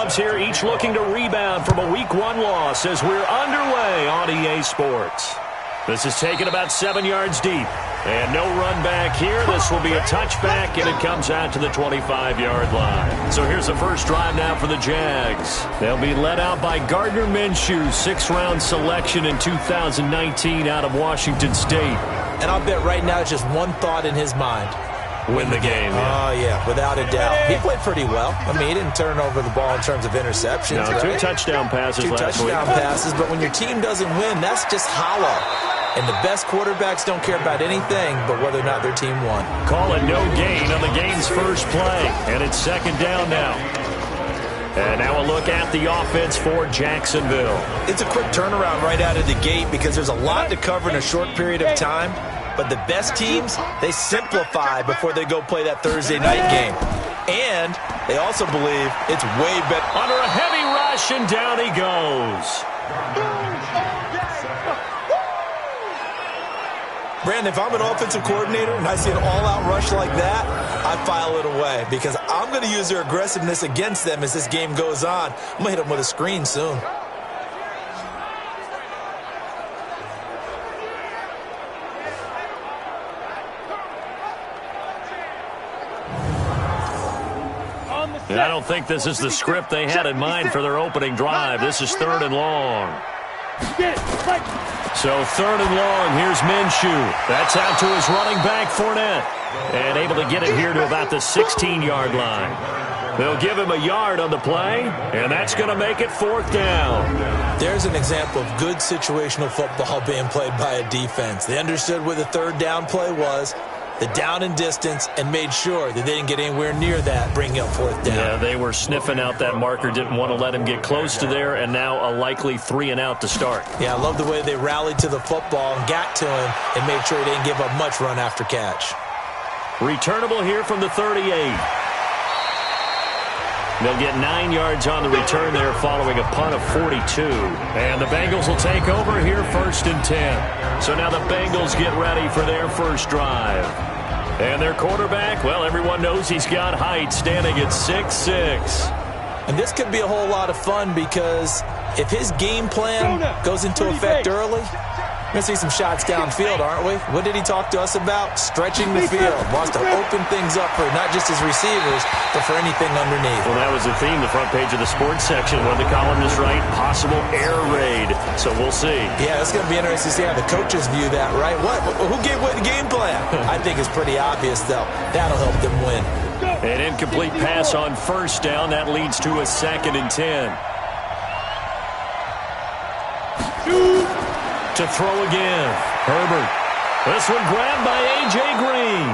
Here, each looking to rebound from a Week 1 loss as we're underway on EA Sports. This is taken about 7 yards deep. And no run back here. This will be a touchback, and it comes out to the 25-yard line. So here's the first drive now for the Jags. They'll be led out by Gardner Minshew, 6th-round selection in 2019 out of Washington State. And I'll bet right now it's just one thought in his mind. Win the game. Oh, yeah, without a doubt. He played pretty well. I mean, he didn't turn over the ball in terms of interceptions. No, right? 2 touchdown passes last week. 2 touchdown passes, but when your team doesn't win, that's just hollow. And the best quarterbacks don't care about anything but whether or not their team won. Call it no gain on the game's first play. And it's 2nd down now. And now a look at the offense for Jacksonville. It's a quick turnaround right out of the gate because there's a lot to cover in a short period of time. But the best teams, they simplify before they go play that Thursday night game. And they also believe it's way better. Under a heavy rush, and down he goes. Brandon, if I'm an offensive coordinator and I see an all-out rush like that, I file it away because I'm going to use their aggressiveness against them as this game goes on. I'm going to hit them with a screen soon. And I don't think this is the script they had in mind for their opening drive. This is 3rd and long. So 3rd and long, here's Minshew. That's out to his running back, Fournette. And able to get it here to about the 16-yard line. They'll give him a yard on the play, and that's going to make it 4th down. There's an example of good situational football being played by a defense. They understood where the 3rd down play was, the down and distance, and made sure that they didn't get anywhere near that, bringing up 4th down. Yeah, they were sniffing out that marker, didn't want to let him get close to there, and now a likely 3 and out to start. Yeah, I love the way they rallied to the football and got to him and made sure he didn't give up much run after catch. Returnable here from the 38. They'll get 9 yards on the return there following a punt of 42. And the Bengals will take over here 1st and 10. So now the Bengals get ready for their first drive. And their quarterback, well, everyone knows he's got height, standing at 6'6". And this could be a whole lot of fun because if his game plan goes into effect early, we're going to see some shots downfield, aren't we? What did he talk to us about? Stretching the field. Wants to open things up for not just his receivers, but for anything underneath. Well, that was the theme, the front page of the sports section. When the columnist write, possible air raid. So we'll see. Yeah, it's going to be interesting to see how the coaches view that, right? Who gave away the game plan? I think it's pretty obvious, though. That'll help them win. An incomplete pass on 1st down. That leads to a 2nd and 10. To throw again. Herbert. This one grabbed by A.J. Green.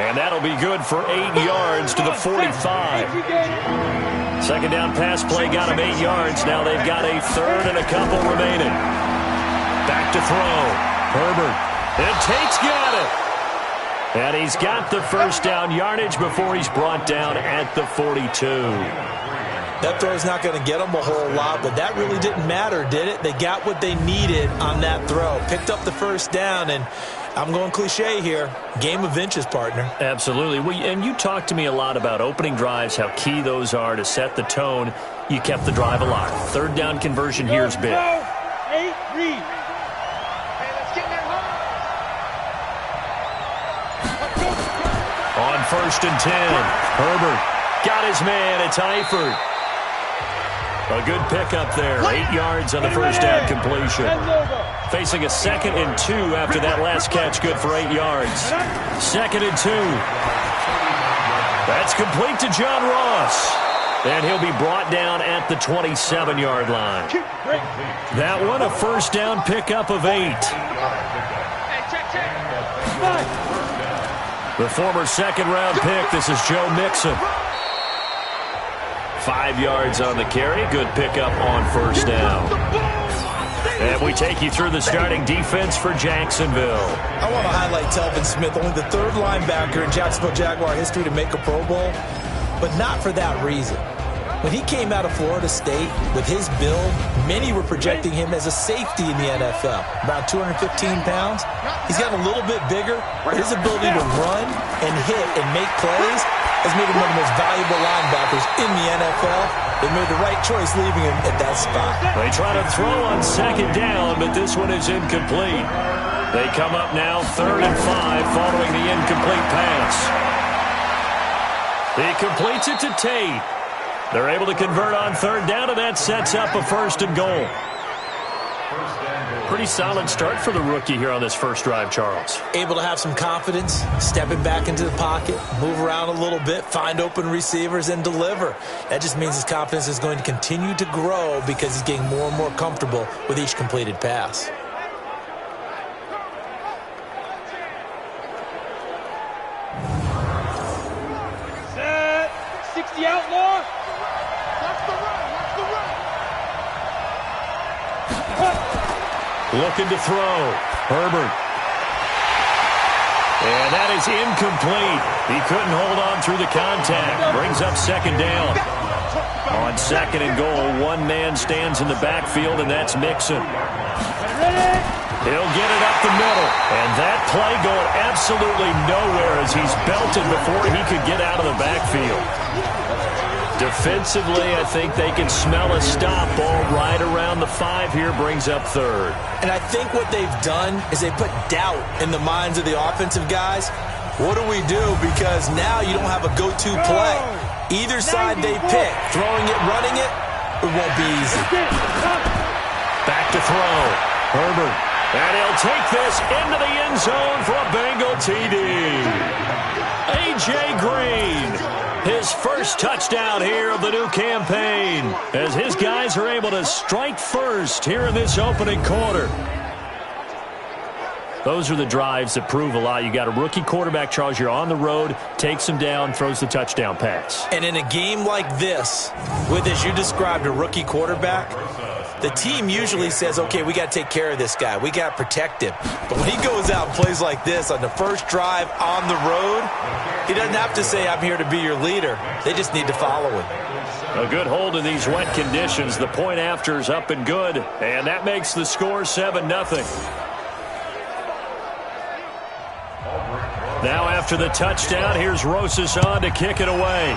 And that'll be good for 8 yards to the 45. 2nd down pass play got him 8 yards. Now they've got a 3rd and a couple remaining. Back to throw. Herbert. And Tate's got it. And he's got the 1st down yardage before he's brought down at the 42. That throw's not going to get them a whole lot, but that really didn't matter, did it? They got what they needed on that throw. Picked up the 1st down, and I'm going cliche here. Game of inches, partner. Absolutely. And you talked to me a lot about opening drives, how key those are to set the tone. You kept the drive alive. 3rd down conversion here's big. On 1st and 10, Herbert got his man. It's Eifert. A good pickup there. 8 yards on the 1st down completion. Facing a 2nd and 2 after that last catch. Good for 8 yards. 2nd and 2. That's complete to John Ross. And he'll be brought down at the 27-yard line. That one, a 1st down pickup of 8. The former 2nd-round pick. This is Joe Mixon. 5 yards on the carry. Good pickup on 1st down. And we take you through the starting defense for Jacksonville. I want to highlight Telvin Smith, only the 3rd linebacker in Jacksonville Jaguar history to make a Pro Bowl, but not for that reason. When he came out of Florida State with his build, many were projecting him as a safety in the NFL. About 215 pounds. He's gotten a little bit bigger, but his ability to run and hit and make plays, has made him one of the most valuable linebackers in the NFL. They made the right choice leaving him at that spot. They try to throw on second down, but this one is incomplete. They come up now 3rd and 5 following the incomplete pass. He completes it to Tate. They're able to convert on 3rd down, and that sets up a 1st and goal. Pretty solid start for the rookie here on this first drive, Charles. Able to have some confidence, stepping back into the pocket, move around a little bit, find open receivers, and deliver. That just means his confidence is going to continue to grow because he's getting more and more comfortable with each completed pass. Set. 60 outlaw. Watch the run. Watch the run. Looking to throw. Herbert. And that is incomplete. He couldn't hold on through the contact. Brings up 2nd down. On 2nd and goal, one man stands in the backfield, and that's Mixon. He'll get it up the middle. And that play going absolutely nowhere as he's belted before he could get out of the backfield. Defensively, I think they can smell a stop. Ball right around the 5 here, brings up 3rd. And I think what they've done is they put doubt in the minds of the offensive guys. What do we do? Because now you don't have a go-to play. Either side they pick, throwing it, running it, it won't be easy. Back to throw. Herbert. And he'll take this into the end zone for a Bengal TD. A.J. Green. His first touchdown here of the new campaign as his guys are able to strike first here in this opening quarter. Those are the drives that prove a lot. You got a rookie quarterback, Charles. You're on the road, takes him down, throws the touchdown pass. And in a game like this, with, as you described, a rookie quarterback, the team usually says, okay, we got to take care of this guy. We got to protect him. But when he goes out and plays like this on the first drive on the road, he doesn't have to say, I'm here to be your leader. They just need to follow him. A good hold in these wet conditions. The point after is up and good. And that makes the score 7-0. Now after the touchdown, here's Rosas on to kick it away.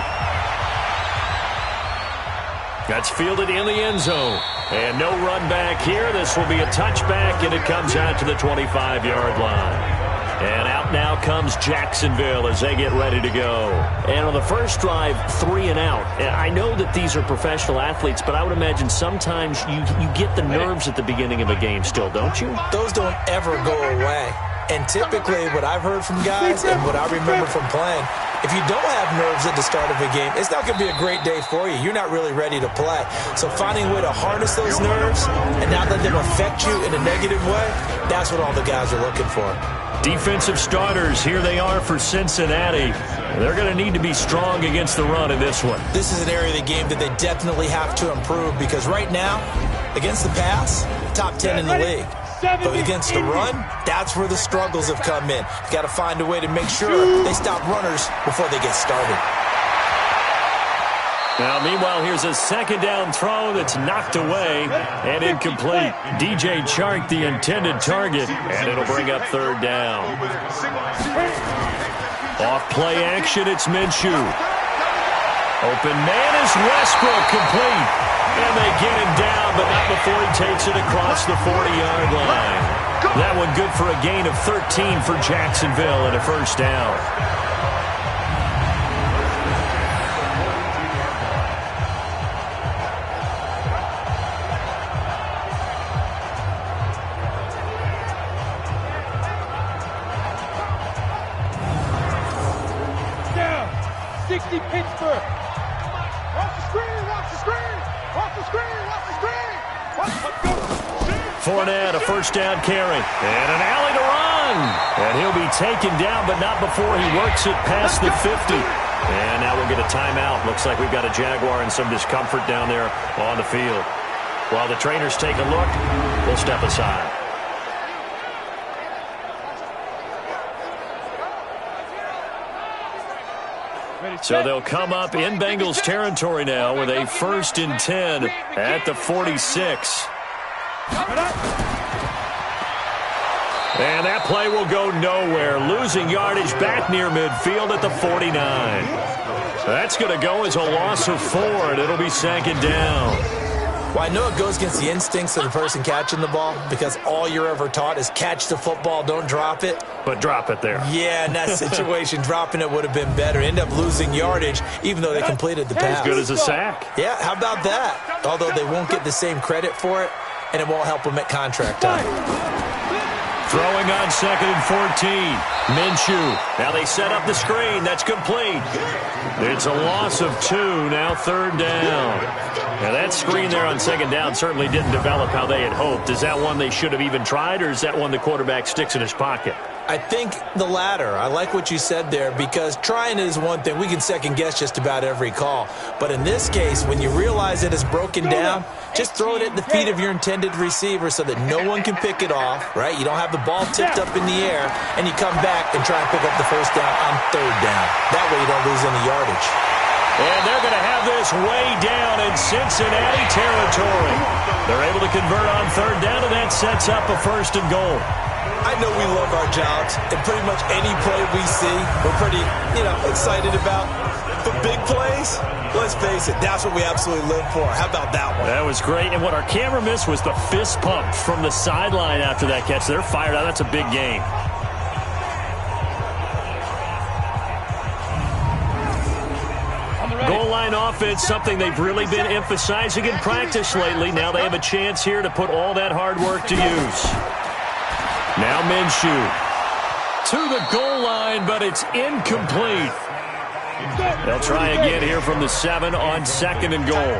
That's fielded in the end zone. And no run back here. This will be a touchback, and it comes out to the 25-yard line. And out now comes Jacksonville as they get ready to go. And on the first drive, 3 and out. And I know that these are professional athletes, but I would imagine sometimes you get the nerves at the beginning of a game still, don't you? Those don't ever go away. And typically what I've heard from guys and what I remember from playing, if you don't have nerves at the start of a game, it's not going to be a great day for you. You're not really ready to play. So finding a way to harness those nerves and not let them affect you in a negative way, that's what all the guys are looking for. Defensive starters, here they are for Cincinnati. They're going to need to be strong against the run in this one. This is an area of the game that they definitely have to improve because right now, against the pass, top 10 in the league. But against the run, that's where the struggles have come in. You've got to find a way to make sure they stop runners before they get started. Now, meanwhile, here's a 2nd down throw that's knocked away and incomplete. DJ Chark, the intended target, and it'll bring up 3rd down. Off play action, it's Minshew. Open man is Westbrook, complete. And they get him down, but not before he takes it across the 40-yard line. That one good for a gain of 13 for Jacksonville and a 1st down. Down. 60 Pittsburgh. Watch the screen. Watch the screen. Watch the screen. Watch the screen. Let's go. Fournette, a 1st down carry. And an alley to run. And he'll be taken down, but not before he works it past the 50. And now we'll get a timeout. Looks like we've got a Jaguar in some discomfort down there on the field. While the trainers take a look, we'll step aside. So they'll come up in Bengals territory now with a 1st and 10 at the 46. And that play will go nowhere. Losing yardage back near midfield at the 49. That's going to go as a loss of 4, and it'll be second down. Well, I know it goes against the instincts of the person catching the ball because all you're ever taught is catch the football, don't drop it. But drop it there. Yeah, in that situation, dropping it would have been better. End up losing yardage, even though they completed the pass. As good as a sack. Yeah, how about that? Although they won't get the same credit for it, and it won't help them at contract time. Throwing on 2nd and 14. Minshew. Now they set up the screen. That's complete. It's a loss of 2. Now 3rd down. Now that screen there on 2nd down certainly didn't develop how they had hoped. Is that one they should have even tried, or is that one the quarterback sticks in his pocket? I think the latter. I like what you said there because trying it is one thing. We can second guess just about every call. But in this case, when you realize it is broken down, just throw it at the feet of your intended receiver so that no one can pick it off, right? You don't have the ball tipped up in the air, and you come back and try and pick up the 1st down on 3rd down. That way you don't lose any yardage. And they're going to have this way down in Cincinnati territory. They're able to convert on 3rd down, and that sets up a 1st and goal. I know we love our jobs, and pretty much any play we see, we're pretty, excited about. But big plays, let's face it, that's what we absolutely live for. How about that one? That was great, and what our camera missed was the fist pump from the sideline after that catch. They're fired out. That's a big game. Goal line offense, something they've really been emphasizing in practice lately. Now they have a chance here to put all that hard work to use. Now Minshew to the goal line, but it's incomplete. They'll try again here from the 7 on 2nd and goal.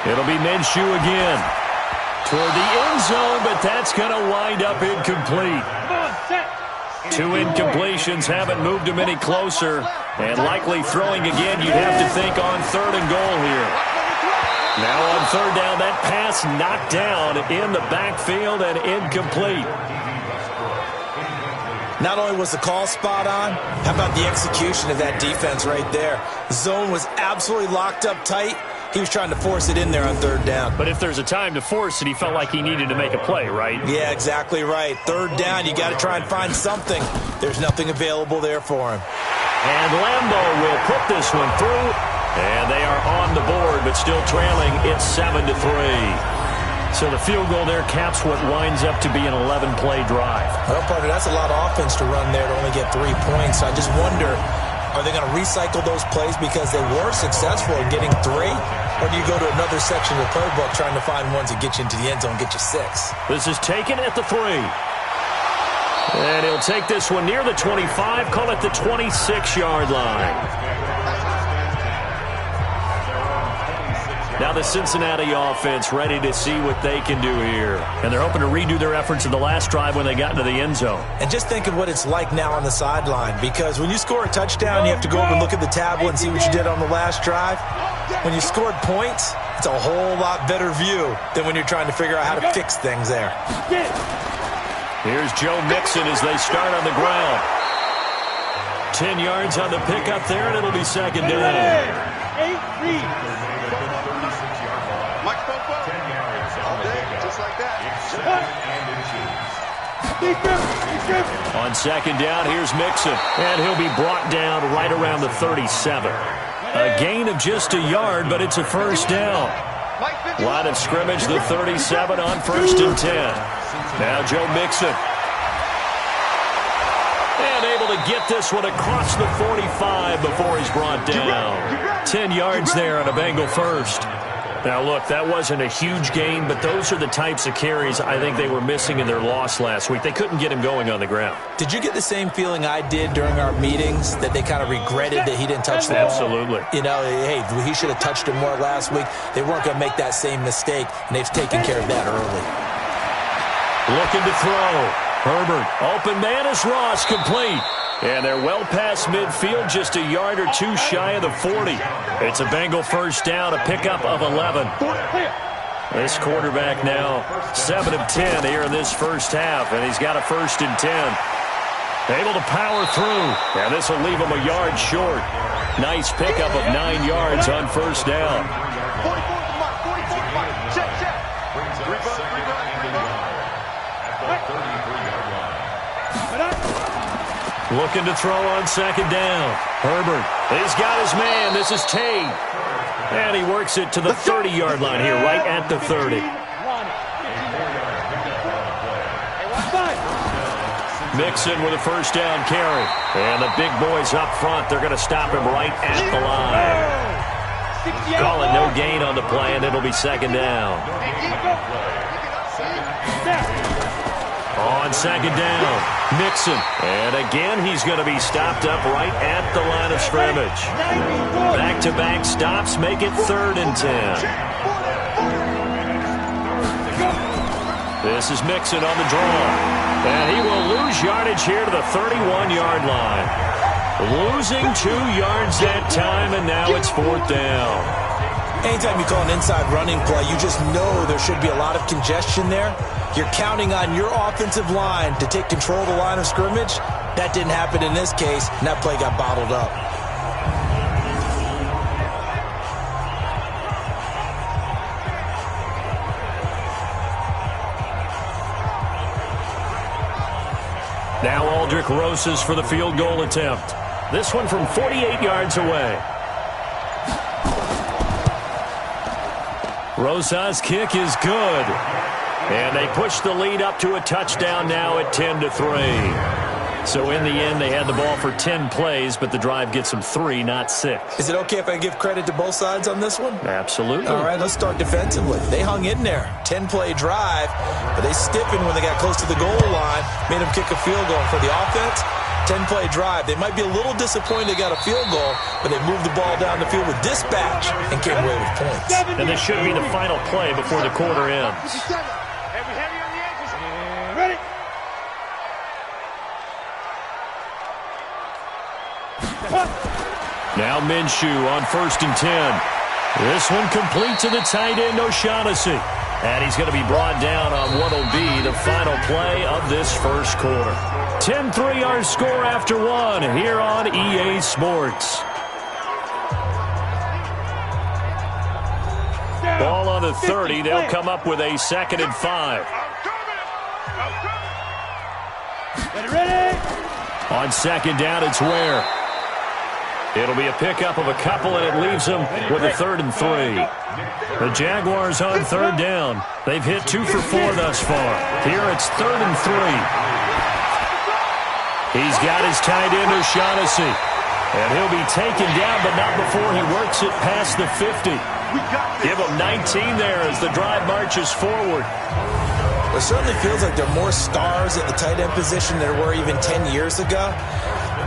It'll be Minshew again toward the end zone, but that's going to wind up incomplete. 2 incompletions haven't moved him any closer, and likely throwing again, you'd have to think on 3rd and goal here. Now on 3rd down, that pass knocked down in the backfield and incomplete. Not only was the call spot on, how about the execution of that defense right there? Zone was absolutely locked up tight. He was trying to force it in there on 3rd down. But if there's a time to force it, he felt like he needed to make a play, right? Yeah, exactly right. 3rd down, you got to try and find something. There's nothing available there for him. And Lambeau will put this one through. And they are on the board, but still trailing. It's 7-3. So the field goal there caps what winds up to be an 11-play drive. Well, partner, that's a lot of offense to run there to only get 3 points. I just wonder, are they going to recycle those plays because they were successful in getting 3? Or do you go to another section of the playbook trying to find ones that get you into the end zone, get you 6? This is taken at the 3. And he'll take this one near the 25, call it the 26-yard line. Now the Cincinnati offense ready to see what they can do here. And they're hoping to redo their efforts in the last drive when they got into the end zone. And just think of what it's like now on the sideline. Because when you score a touchdown, you have to go over and look at the tablet and see what you did on the last drive. When you scored points, it's a whole lot better view than when you're trying to figure out how to fix things there. Here's Joe Mixon as they start on the ground. 10 yards on the pickup there, and it'll be 2nd down. 8-3. On 2nd down, here's Mixon, and he'll be brought down right around the 37. A gain of just a yard, but it's a 1st down. Line of scrimmage, the 37 on 1st and 10. Now Joe Mixon. And able to get this one across the 45 before he's brought down. 10 yards there on a Bengal 1st. Now, look, that wasn't a huge gain, but those are the types of carries I think they were missing in their loss last week. They couldn't get him going on the ground. Did you get the same feeling I did during our meetings, that they kind of regretted that he didn't touch the ball? Absolutely. Hey, he should have touched it more last week. They weren't going to make that same mistake, and they've taken care of that early. Looking to throw. Herbert, open man is Ross, complete. And they're well past midfield, just a yard or 2 shy of the 40. It's a Bengal 1st down, a pickup of 11. This quarterback now 7 of 10 here in this first half, and he's got a 1st and 10. Able to power through, and this will leave him a yard short. Nice pickup of 9 yards on 1st down. Looking to throw on second down. Herbert, he's got his man. This is Tate. And he works it to the 30-yard line here, right at the 30. Mixon with a first down carry. And the big boys up front, they're going to stop him right at the line. Call it no gain on the play, and it'll be second down. On second down, Mixon. And again, he's going to be stopped up right at the line of scrimmage. Back-to-back stops make it 3rd and 10. This is Mixon on the draw. And he will lose yardage here to the 31-yard line. Losing 2 yards that time, and now it's 4th down. Anytime you call an inside running play, you just know there should be a lot of congestion there. You're counting on your offensive line to take control of the line of scrimmage. That didn't happen in this case, and that play got bottled up. Now Aldrich Rosas for the field goal attempt. This one from 48 yards away. Rosas' kick is good. And they push the lead up to a touchdown now at 10-3. So in the end, they had the ball for 10 plays, but the drive gets them 3, not 6. Is it okay if I give credit to both sides on this one? Absolutely. All right, let's start defensively. They hung in there. 10-play drive, but they stiffened when they got close to the goal line, made them kick a field goal. For the offense, 10-play drive. They might be a little disappointed they got a field goal, but they moved the ball down the field with dispatch and came away with points. And this should be the final play before the quarter ends. Ready? Now Minshew on 1st and 10. This one complete to the tight end, O'Shaughnessy. And he's going to be brought down on what will be the final play of this first quarter. 10-3 our score after 1 here on EA Sports. Ball on the 30. They'll come up with a 2nd and 5. Ready? On second down, it's Ware. It'll be a pickup of a couple, and it leaves them with a 3rd and 3. The Jaguars on 3rd down. They've hit 2 for 4 thus far. Here it's 3rd and 3. He's got his tight end, O'Shaughnessy. And he'll be taken down, but not before he works it past the 50. Give him 19 there as the drive marches forward. It certainly feels like there are more stars at the tight end position than there were even 10 years ago.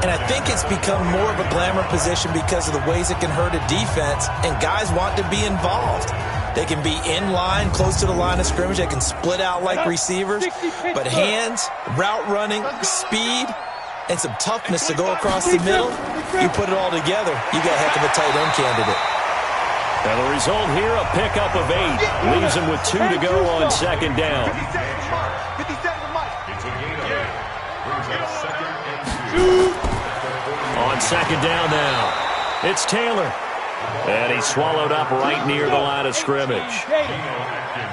And I think it's become more of a glamour position because of the ways it can hurt a defense, and guys want to be involved. They can be in line, close to the line of scrimmage. They can split out like receivers. But hands, route running, speed, and some toughness to go across the middle, you put it all together, you got a heck of a tight end candidate. And the result here, a pickup of 8. Leaves him with 2 to go on 2nd down. On 2nd down now, it's Taylor. And he's swallowed up right near the line of scrimmage.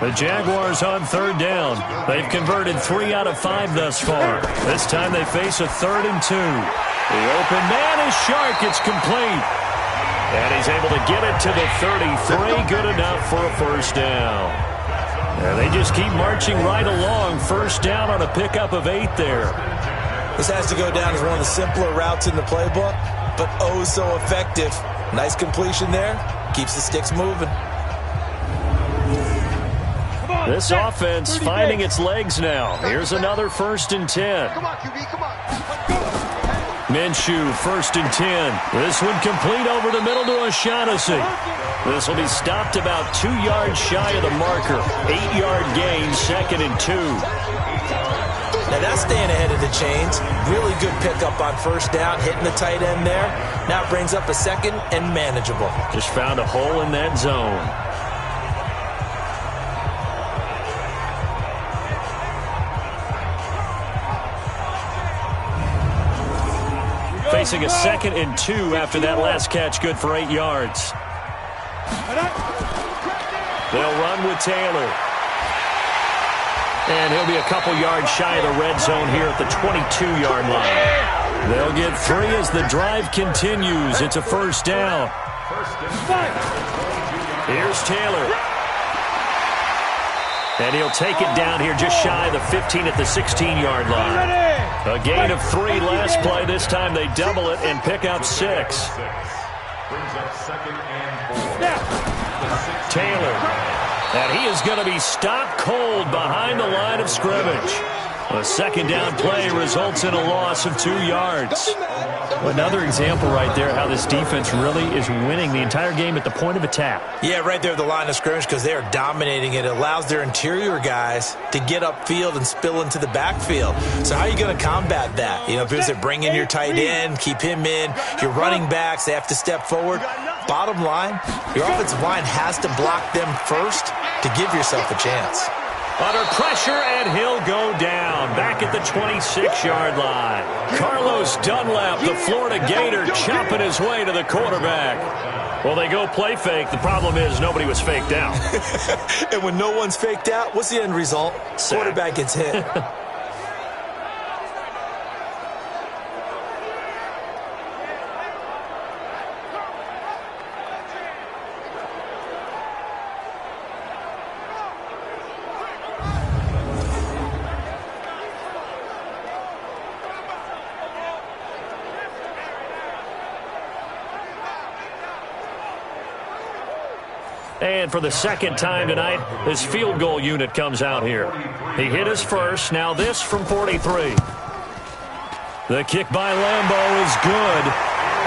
The Jaguars on 3rd down. They've converted 3 out of 5 thus far. This time they face a 3rd and 2. The open man is Shark. It's complete. And he's able to get it to the 33. Good enough for a first down. And they just keep marching right along. First down on a pickup of 8 there. This has to go down as one of the simpler routes in the playbook, but oh so effective. Nice completion there. Keeps the sticks moving. This offense finding its legs now. Here's another 1st and 10. Come on, QB, come on. Minshew, 1st and 10. This one complete over the middle to O'Shaughnessy. This will be stopped about 2 yards shy of the marker. 8-yard gain, 2nd and 2. Now that's staying ahead of the chains. Really good pickup on first down, hitting the tight end there. Now it brings up a 2nd and manageable. Just found a hole in that zone. Facing a 2nd and 2 after that last catch, good for 8 yards. They'll run with Taylor. And he'll be a couple yards shy of the red zone here at the 22-yard line. They'll get 3 as the drive continues. It's a first down. Here's Taylor. And he'll take it down here just shy of the 15 at the 16-yard line. A gain of 3 last play. This time they double it and pick up 6. Taylor. And he is going to be stopped cold behind the line of scrimmage. A second down play results in a loss of 2 yards. Another example right there how this defense really is winning the entire game at the point of attack. Yeah, right there at the line of scrimmage because they are dominating it. It allows their interior guys to get upfield and spill into the backfield. So how are you going to combat that? You know, because they bring in your tight end, keep him in. Your running backs, they have to step forward. Bottom line, your offensive line has to block them first to give yourself a chance. Under pressure, and he'll go down. Back at the 26-yard line. Carlos Dunlap, the Florida Gator, chopping his way to the quarterback. Well, they go play fake. The problem is nobody was faked out. And when no one's faked out, what's the end result? Sack. Quarterback gets hit. And for the second time tonight, his field goal unit comes out here. He hit his first. Now this from 43. The kick by Lambeau is good.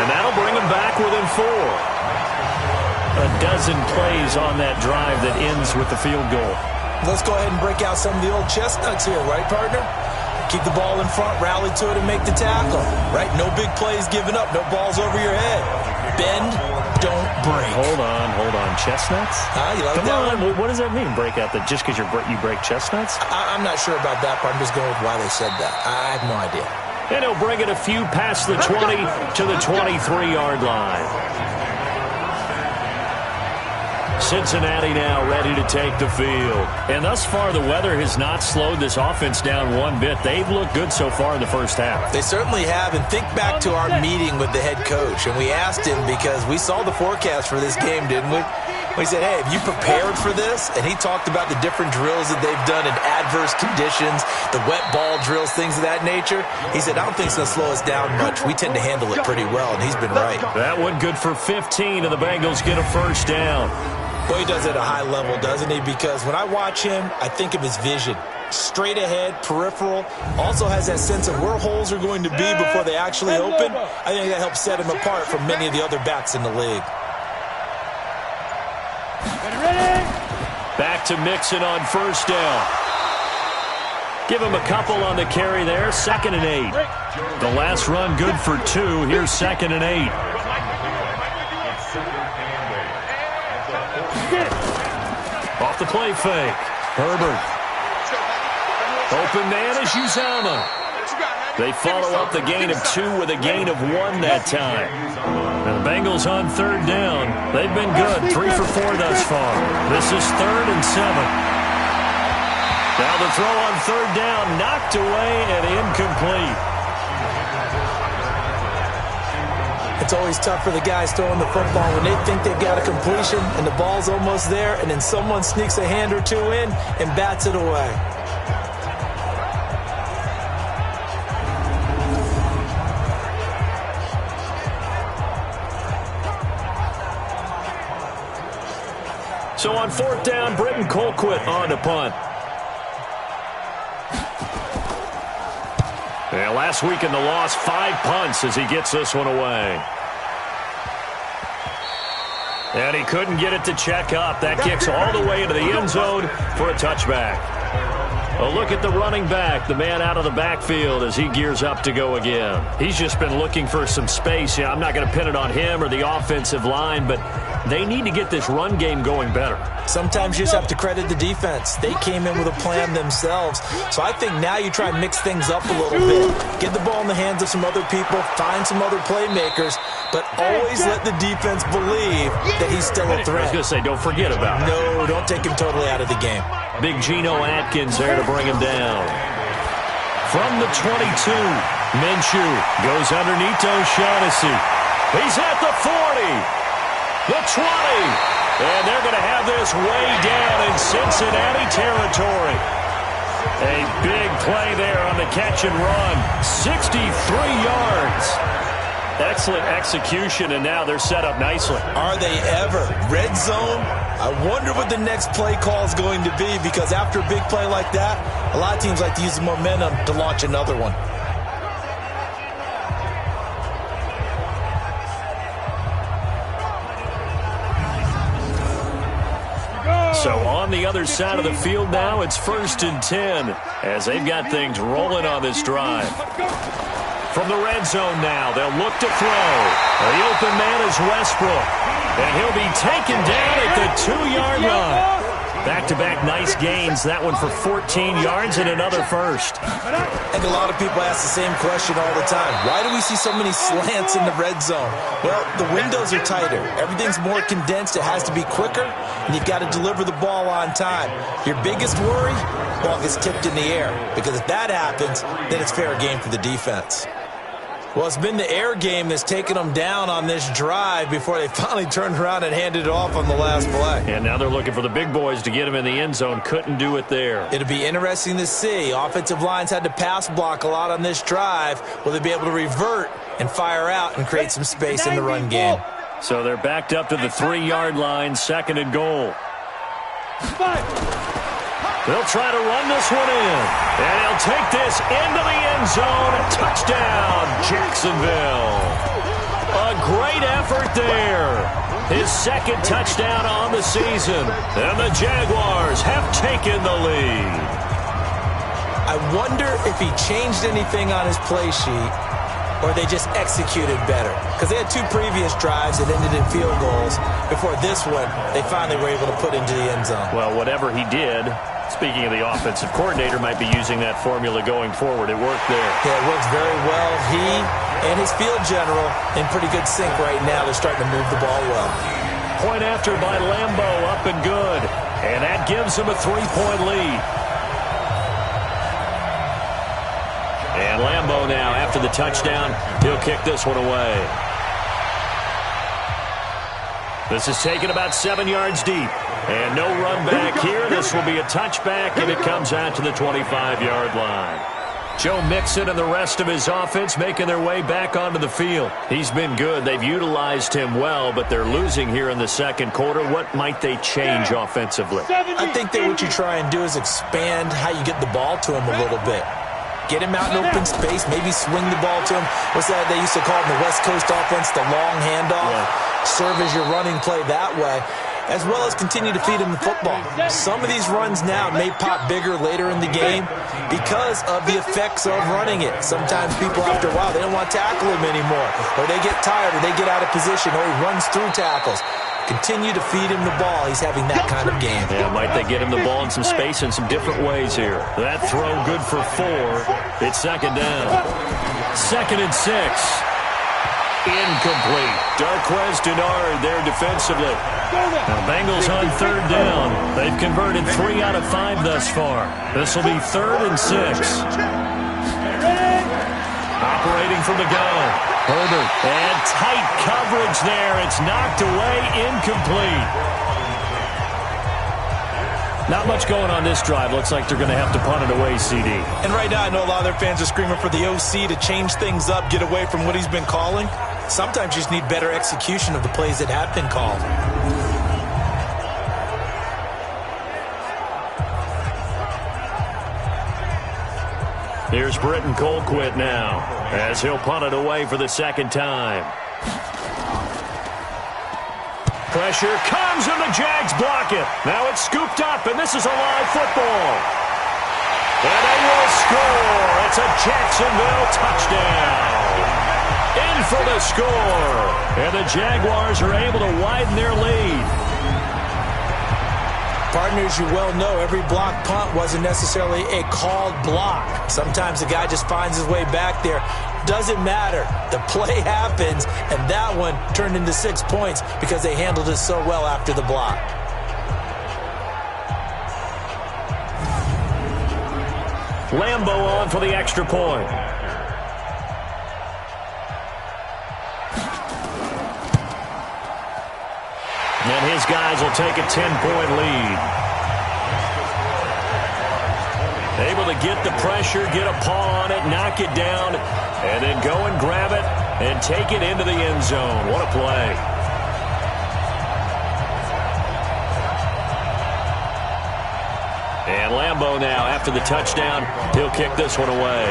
And that'll bring him back within 4. A dozen plays on that drive that ends with the field goal. Let's go ahead and break out some of the old chestnuts here, right, partner? Keep the ball in front, rally to it, and make the tackle. Right? No big plays given up. No balls over your head. Bend, don't break. Hold on. Chestnuts? You like Come that on. one? What does that mean, break out? That just because you break chestnuts? I'm not sure about that part. I'm just going with why they said that. I have no idea. And he'll bring it a few past the 20 to the 23-yard line. Cincinnati now ready to take the field. And thus far, the weather has not slowed this offense down one bit. They've looked good so far in the first half. They certainly have. And think back to our meeting with the head coach. And we asked him because we saw the forecast for this game, didn't we? We said, hey, have you prepared for this? And he talked about the different drills that they've done in adverse conditions, the wet ball drills, things of that nature. He said, I don't think it's going to slow us down much. We tend to handle it pretty well, and he's been right. That one good for 15, and the Bengals get a first down. Well, he does it at a high level, doesn't he? Because when I watch him, I think of his vision. Straight ahead, peripheral. Also has that sense of where holes are going to be before they actually open. I think that helps set him apart from many of the other backs in the league. Back to Mixon on first down. Give him a couple on the carry there. 2nd and 8. The last run good for 2. Here's 2nd and 8. Off the play fake. Herbert. Open man is Uzama. They follow up the gain of 2 with a gain of 1 that time. And the Bengals on 3rd down. They've been good. 3 for 4 thus far. This is 3rd and 7. Now the throw on 3rd down. Knocked away and incomplete. It's always tough for the guys throwing the football when they think they've got a completion and the ball's almost there, and then someone sneaks a hand or 2 in and bats it away. So on 4th down, Britton Colquitt on to punt. Yeah, last week in the loss, 5 punts as he gets this one away. And he couldn't get it to check up. That kicks all the way into the end zone for a touchback. A look at the running back, the man out of the backfield as he gears up to go again. He's just been looking for some space. Yeah, I'm not going to pin it on him or the offensive line, but they need to get this run game going better. Sometimes you just have to credit the defense. They came in with a plan themselves. So I think now you try and mix things up a little bit. Get the ball in the hands of some other people, find some other playmakers, but always let the defense believe that he's still a threat. I was going to say, don't forget about it. No, don't take him totally out of the game. Big Geno Atkins there to bring him down. From the 22, Minshew goes underneath to O'Shaughnessy. He's at the 40, the 20, and they're going to have this way down in Cincinnati territory. A big play there on the catch and run. 63 yards. Excellent execution, and now they're set up nicely. Are they ever? Red zone? I wonder what the next play call is going to be, because after a big play like that, a lot of teams like to use the momentum to launch another one. So on the other side of the field now, it's 1st and 10 as they've got things rolling on this drive. From the red zone now, they'll look to throw. The open man is Westbrook, and he'll be taken down at the 2-yard line. Back-to-back nice gains, that one for 14 yards and another first. And a lot of people ask the same question all the time. Why do we see so many slants in the red zone? Well, the windows are tighter. Everything's more condensed. It has to be quicker, and you've got to deliver the ball on time. Your biggest worry? Ball gets tipped in the air, because if that happens, then it's fair game for the defense. Well, it's been the air game that's taken them down on this drive before they finally turned around and handed it off on the last play. And now they're looking for the big boys to get him in the end zone. Couldn't do it there. It'll be interesting to see. Offensive lines had to pass block a lot on this drive. Will they be able to revert and fire out and create some space in the run game? So they're backed up to the 3-yard line, 2nd and goal. They'll try to run this one in. And he'll take this into the end zone. Touchdown, Jacksonville. A great effort there. His 2nd touchdown on the season. And the Jaguars have taken the lead. I wonder if he changed anything on his play sheet, or they just executed better. Because they had 2 previous drives that ended in field goals. Before this one, they finally were able to put into the end zone. Well, whatever he did, speaking of the offensive coordinator, might be using that formula going forward. It worked there. Yeah, it works very well. He and his field general in pretty good sync right now. They're starting to move the ball well. Point after by Lambeau, up and good. And that gives him a 3-point lead. And Lambeau now, after the touchdown, he'll kick this one away. This is taken about 7 yards deep. And no run back here. This will be a touchback, and it comes out to the 25-yard line. Joe Mixon and the rest of his offense making their way back onto the field. He's been good. They've utilized him well, but they're losing here in the 2nd quarter. What might they change offensively? I think that what you try and do is expand how you get the ball to him a little bit. Get him out in open space, maybe swing the ball to him. What's that they used to call in the West Coast offense, the long handoff? Yeah. Serve as your running play that way, as well as continue to feed him the football. Some of these runs now may pop bigger later in the game because of the effects of running it. Sometimes people, after a while, they don't want to tackle him anymore, or they get tired, or they get out of position, or he runs through tackles. Continue to feed him the ball. He's having that kind of game. Yeah, might they get him the ball in some space in some different ways here. That throw good for 4. It's 2nd down. 2nd and 6. Incomplete. Darquez Denard there defensively. Now Bengals on 3rd down. They've converted 3 out of 5 thus far. This will be 3rd and 6. Operating from the gun. Herbert. And tight coverage there. It's knocked away, incomplete. Not much going on this drive. Looks like they're going to have to punt it away, CD. And right now, I know a lot of their fans are screaming for the OC to change things up, get away from what he's been calling. Sometimes you just need better execution of the plays that have been called. Here's Britton Colquitt now, as he'll punt it away for the 2nd time. Pressure comes, and the Jags block it. Now it's scooped up, and this is a live football. And they will score. It's a Jacksonville touchdown. In for the score. And the Jaguars are able to widen their lead. Partners, you well know, every block punt wasn't necessarily a called block. Sometimes the guy just finds his way back there. Doesn't matter. The play happens, and that one turned into 6 points because they handled it so well after the block. Lambeau on for the extra point. his guys will take a 10-point lead. Able to get the pressure, get a paw on it, knock it down, and then go and grab it and take it into the end zone. What a play. And Lambeau now, after the touchdown, he'll kick this one away.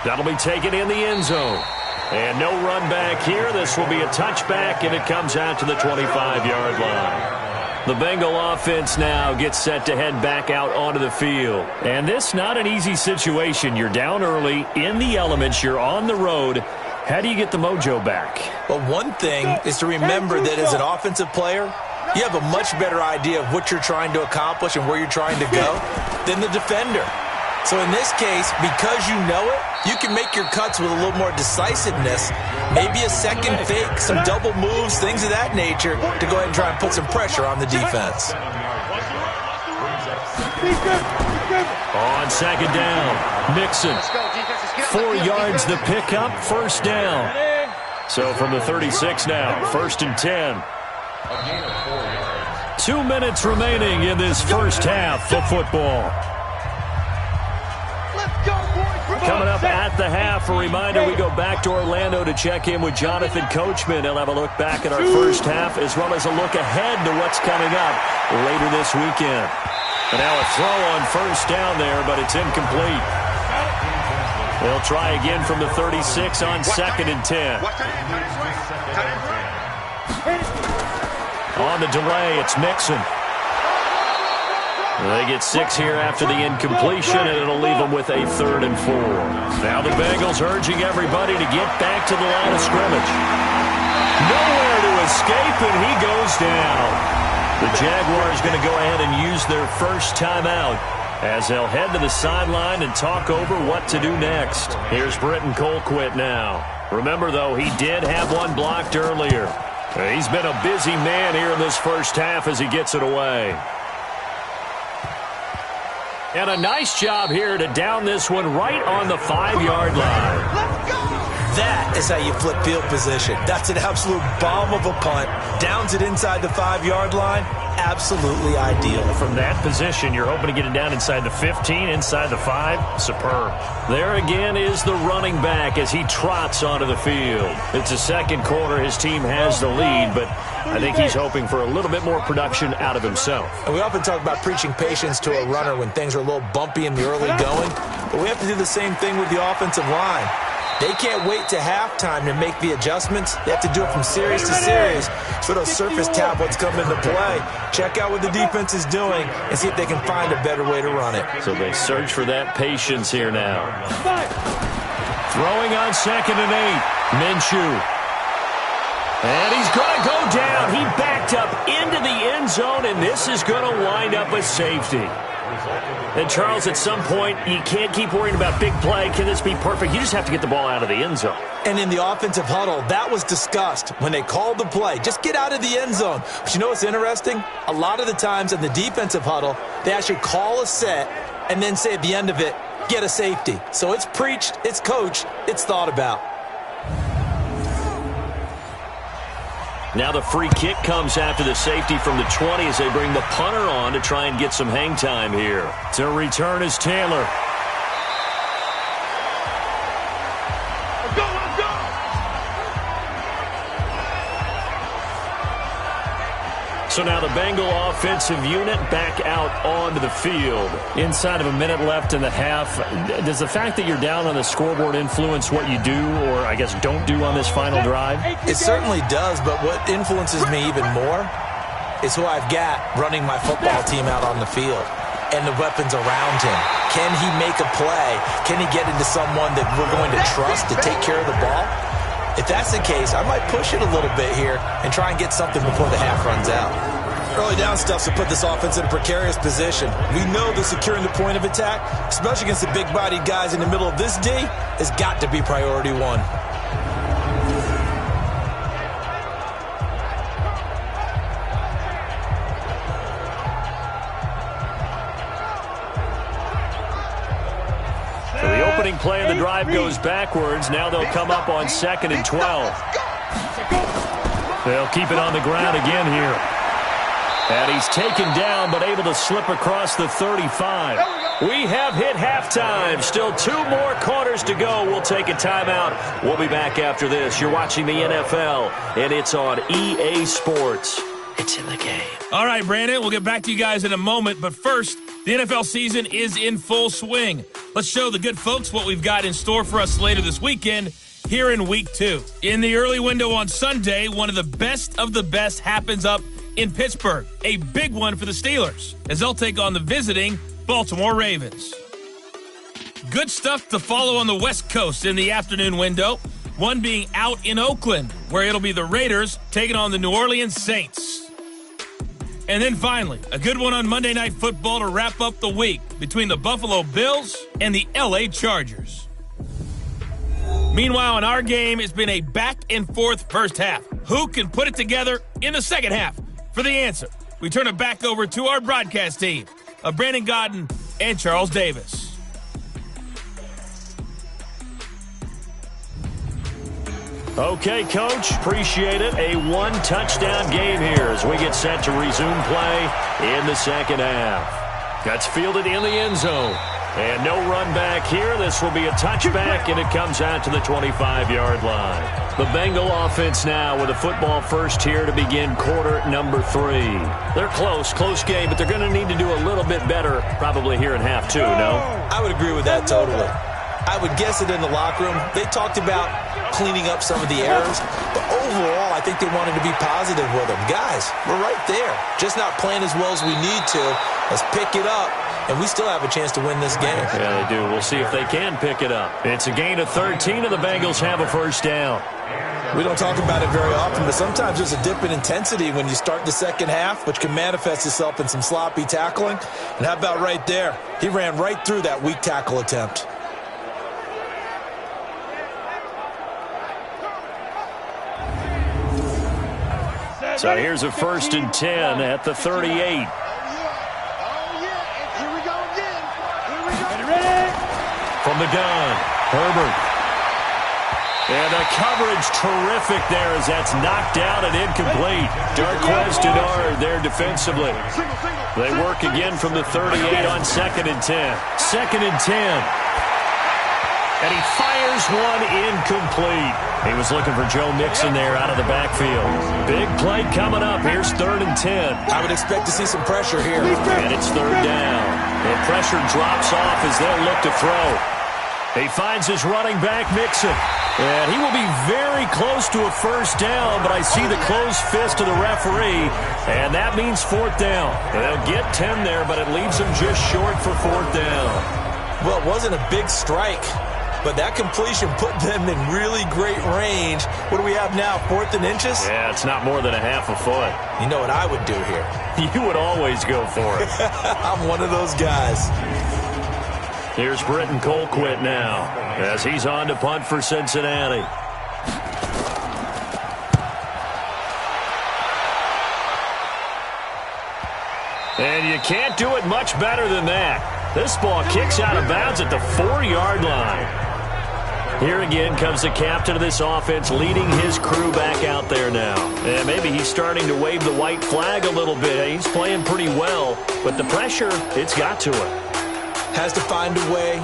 That'll be taken in the end zone. And no run back here. This will be a touchback, and it comes out to the 25-yard line. The Bengal offense now gets set to head back out onto the field. And this not an easy situation. You're down early, in the elements, you're on the road. How do you get the mojo back? Well, one thing is to remember that as an offensive player, you have a much better idea of what you're trying to accomplish and where you're trying to go than the defender. So in this case, because you know it, you can make your cuts with a little more decisiveness, maybe a second fake, some double moves, things of that nature, to go ahead and try and put some pressure on the defense. On second down, Mixon. 4 yards the pickup, first down. So from the 36 now, 1st and 10. 2 minutes remaining in this first half of football. Coming up at the half, a reminder, we go back to Orlando to check in with Jonathan Coachman. He'll have a look back at our first half as well as a look ahead to what's coming up later this weekend. And now a throw on first down there, but it's incomplete. They'll try again from the 36 on 2nd and 10. On the delay, it's Mixon. They get 6 here after the incompletion, and it'll leave them with a 3rd and 4. Now the Bengals urging everybody to get back to the line of scrimmage. Nowhere to escape, and he goes down. The Jaguars going to go ahead and use their first timeout as they'll head to the sideline and talk over what to do next. Here's Britton Colquitt now. Remember, though, he did have one blocked earlier. He's been a busy man here in this first half as he gets it away. And a nice job here to down this one right on the 5-yard line. Let's go! That is how you flip field position. That's an absolute bomb of a punt. Downs it inside the 5-yard line. Absolutely ideal. From that position, you're hoping to get it down inside the 15, inside the 5. Superb. There again is the running back as he trots onto the field. It's the second quarter. His team has the lead, but I think he's hoping for a little bit more production out of himself. And we often talk about preaching patience to a runner when things are a little bumpy in the early going, but we have to do the same thing with the offensive line. They can't wait to halftime to make the adjustments. They have to do it from series to series so those surface tablets come into play. Check out what the defense is doing and see if they can find a better way to run it. So they search for that patience here now. Throwing on 2nd and 8. Minshew. And he's going to go down. He backed up into the end zone, and this is going to wind up a safety. And, Charles, at some point, you can't keep worrying about big play. Can this be perfect? You just have to get the ball out of the end zone. And in the offensive huddle, that was discussed when they called the play. Just get out of the end zone. But you know what's interesting? A lot of the times in the defensive huddle, they actually call a set and then say at the end of it, get a safety. So it's preached, it's coached, it's thought about. Now the free kick comes after the safety from the 20 as they bring the punter on to try and get some hang time here. To return is Taylor. Let's go, let's go! So now the Bengal offensive unit back out onto the field. Inside of a minute left in the half, does the fact that you're down on the scoreboard influence what you do or, I guess, don't do on this final drive? It certainly does, but what influences me even more is who I've got running my football team out on the field and the weapons around him. Can he make a play? Can he get into someone that we're going to trust to take care of the ball? If that's the case, I might push it a little bit here and try and get something before the half runs out. Early down stuff to put this offense in a precarious position. We know that securing the point of attack, especially against the big-bodied guys in the middle of this D, has got to be priority one. So the opening play of the drive goes backwards. Now they'll come up on 2nd and 12. They'll keep it on the ground again here. And he's taken down, but able to slip across the 35. We have hit halftime. Still 2 more quarters to go. We'll take a timeout. We'll be back after this. You're watching the NFL, and it's on EA Sports. It's in the game. All right, Brandon, we'll get back to you guys in a moment. But first, the NFL season is in full swing. Let's show the good folks what we've got in store for us later this weekend here in Week 2. In the early window on Sunday, one of the best happens up in Pittsburgh. A big one for the Steelers, as they'll take on the visiting Baltimore Ravens. Good stuff to follow on the West Coast in the afternoon window, one being out in Oakland, where it'll be the Raiders taking on the New Orleans Saints. And then finally, a good one on Monday Night Football to wrap up the week between the Buffalo Bills and the LA Chargers. Meanwhile, in our game, it's been a back-and-forth first half. Who can put it together in the second half? For the answer, we turn it back over to our broadcast team of Brandon Godden and Charles Davis. Okay, Coach, appreciate it. A 1-touchdown game here as we get set to resume play in the second half. That's fielded in the end zone. And no run back here. This will be a touchback, and it comes out to the 25-yard line. The Bengal offense now with a football first here to begin quarter number 3. They're close game, but they're going to need to do a little bit better probably here in half 2, no? I would agree with that totally. I would guess it in the locker room. They talked about cleaning up some of the errors, but overall, I think they wanted to be positive with them. Guys, we're right there. Just not playing as well as we need to. Let's pick it up, and we still have a chance to win this game. Yeah, they do. We'll see if they can pick it up. It's a gain of 13, and the Bengals have a first down. We don't talk about it very often, but sometimes there's a dip in intensity when you start the second half, which can manifest itself in some sloppy tackling. And how about right there? He ran right through that weak tackle attempt. So here's a 1st and 10 at the 38. Here we go again. Ready? From the gun, Herbert. And the coverage terrific there as that's knocked down and incomplete. Darquez Denard there defensively. They work again from the 38 on 2nd and 10. 2nd and 10. And he fires one incomplete. He was looking for Joe Mixon there out of the backfield. Big play coming up. Here's 3rd and 10. I would expect to see some pressure here. And it's 3rd down. And pressure drops off as they'll look to throw. He finds his running back, Mixon. And he will be very close to a first down, but I see the closed fist of the referee, and that means 4th down. They'll get 10 there, but it leaves them just short for 4th down. Well, it wasn't a big strike, but that completion put them in really great range. What do we have now, 4th and inches? Yeah, it's not more than a half a foot. You know what I would do here? You would always go for it. I'm one of those guys. Here's Britton Colquitt now as he's on to punt for Cincinnati. And you can't do it much better than that. This ball kicks out of bounds at the 4-yard line. Here again comes the captain of this offense leading his crew back out there now. And maybe he's starting to wave the white flag a little bit. He's playing pretty well, but the pressure, it's got to him. Has to find a way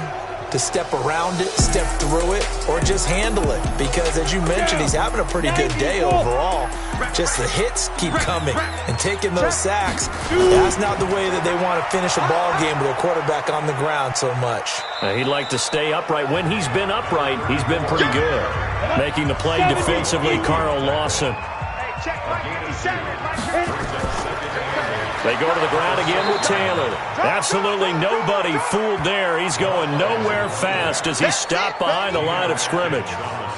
to step around it, step through it, or just handle it. Because, as you mentioned, he's having a pretty good day overall. Just the hits keep coming and taking those sacks. That's not the way that they want to finish a ball game with a quarterback on the ground so much. He'd like to stay upright. When he's been upright, he's been pretty good. Making the play defensively, Carl Lawson. They go to the ground again with Taylor. Absolutely nobody fooled there. He's going nowhere fast as he's stopped behind the line of scrimmage.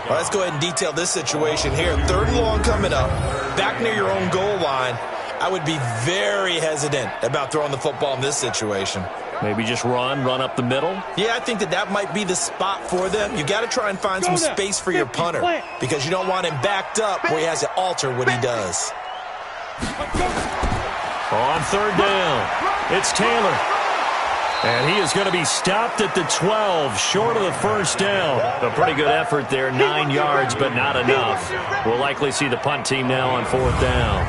Well, let's go ahead and detail this situation here. 3rd and long coming up, back near your own goal line. I would be very hesitant about throwing the football in this situation. Maybe just run up the middle? Yeah, I think that might be the spot for them. You got to try and find some space for your punter because you don't want him backed up where he has to alter what he does. On 3rd down, it's Taylor. And he is going to be stopped at the 12, short of the first down. A pretty good effort there, 9 yards, but not enough. We'll likely see the punt team now on 4th down.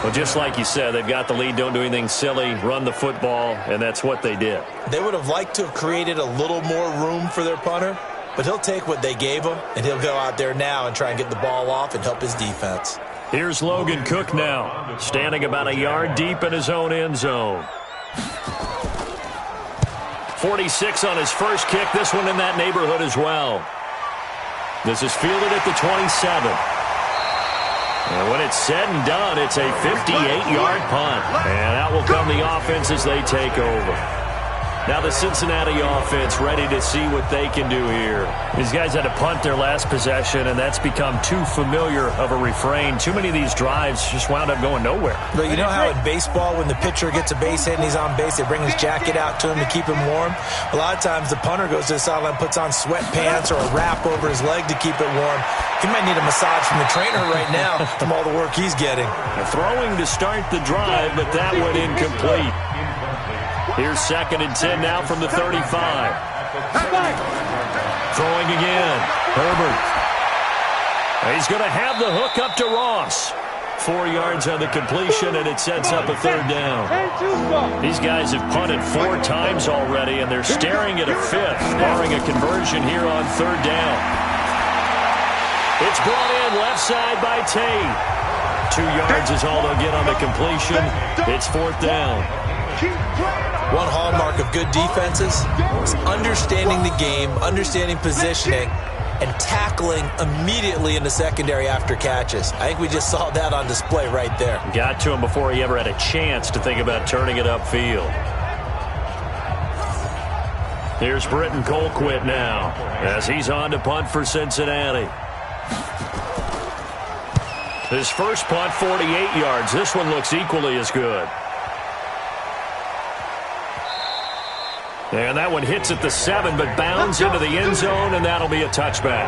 Well, just like you said, they've got the lead, don't do anything silly, run the football, and that's what they did. They would have liked to have created a little more room for their punter, but he'll take what they gave him, and he'll go out there now and try and get the ball off and help his defense. Here's Logan Cook now, standing about a yard deep in his own end zone. 46 on his first kick, this one in that neighborhood as well. This is fielded at the 27. And when it's said and done, it's a 58-yard punt. And out will come the offense as they take over. Now the Cincinnati offense ready to see what they can do here. These guys had to punt their last possession, and that's become too familiar of a refrain. Too many of these drives just wound up going nowhere. But you know how in baseball, when the pitcher gets a base hit and he's on base, they bring his jacket out to him to keep him warm? A lot of times the punter goes to the sideline, puts on sweatpants or a wrap over his leg to keep it warm. He might need a massage from the trainer right now from all the work he's getting. Throwing to start the drive, but that went incomplete. Here's 2nd and 10 now from the 35. Throwing again. Herbert. He's going to have the hook up to Ross. 4 yards on the completion, and it sets up a 3rd down. These guys have punted 4 times already, and they're staring at a 5th, barring a conversion here on 3rd down. It's brought in left side by Tate. 2 yards is all they'll get on the completion. It's 4th down. One hallmark of good defenses is understanding the game, understanding positioning, and tackling immediately in the secondary after catches. I think we just saw that on display right there. Got to him before he ever had a chance to think about turning it upfield. Here's Britton Colquitt now as he's on to punt for Cincinnati. His first punt, 48 yards. This one looks equally as good. And that one hits at the 7, but bounds into the end zone, and that'll be a touchback.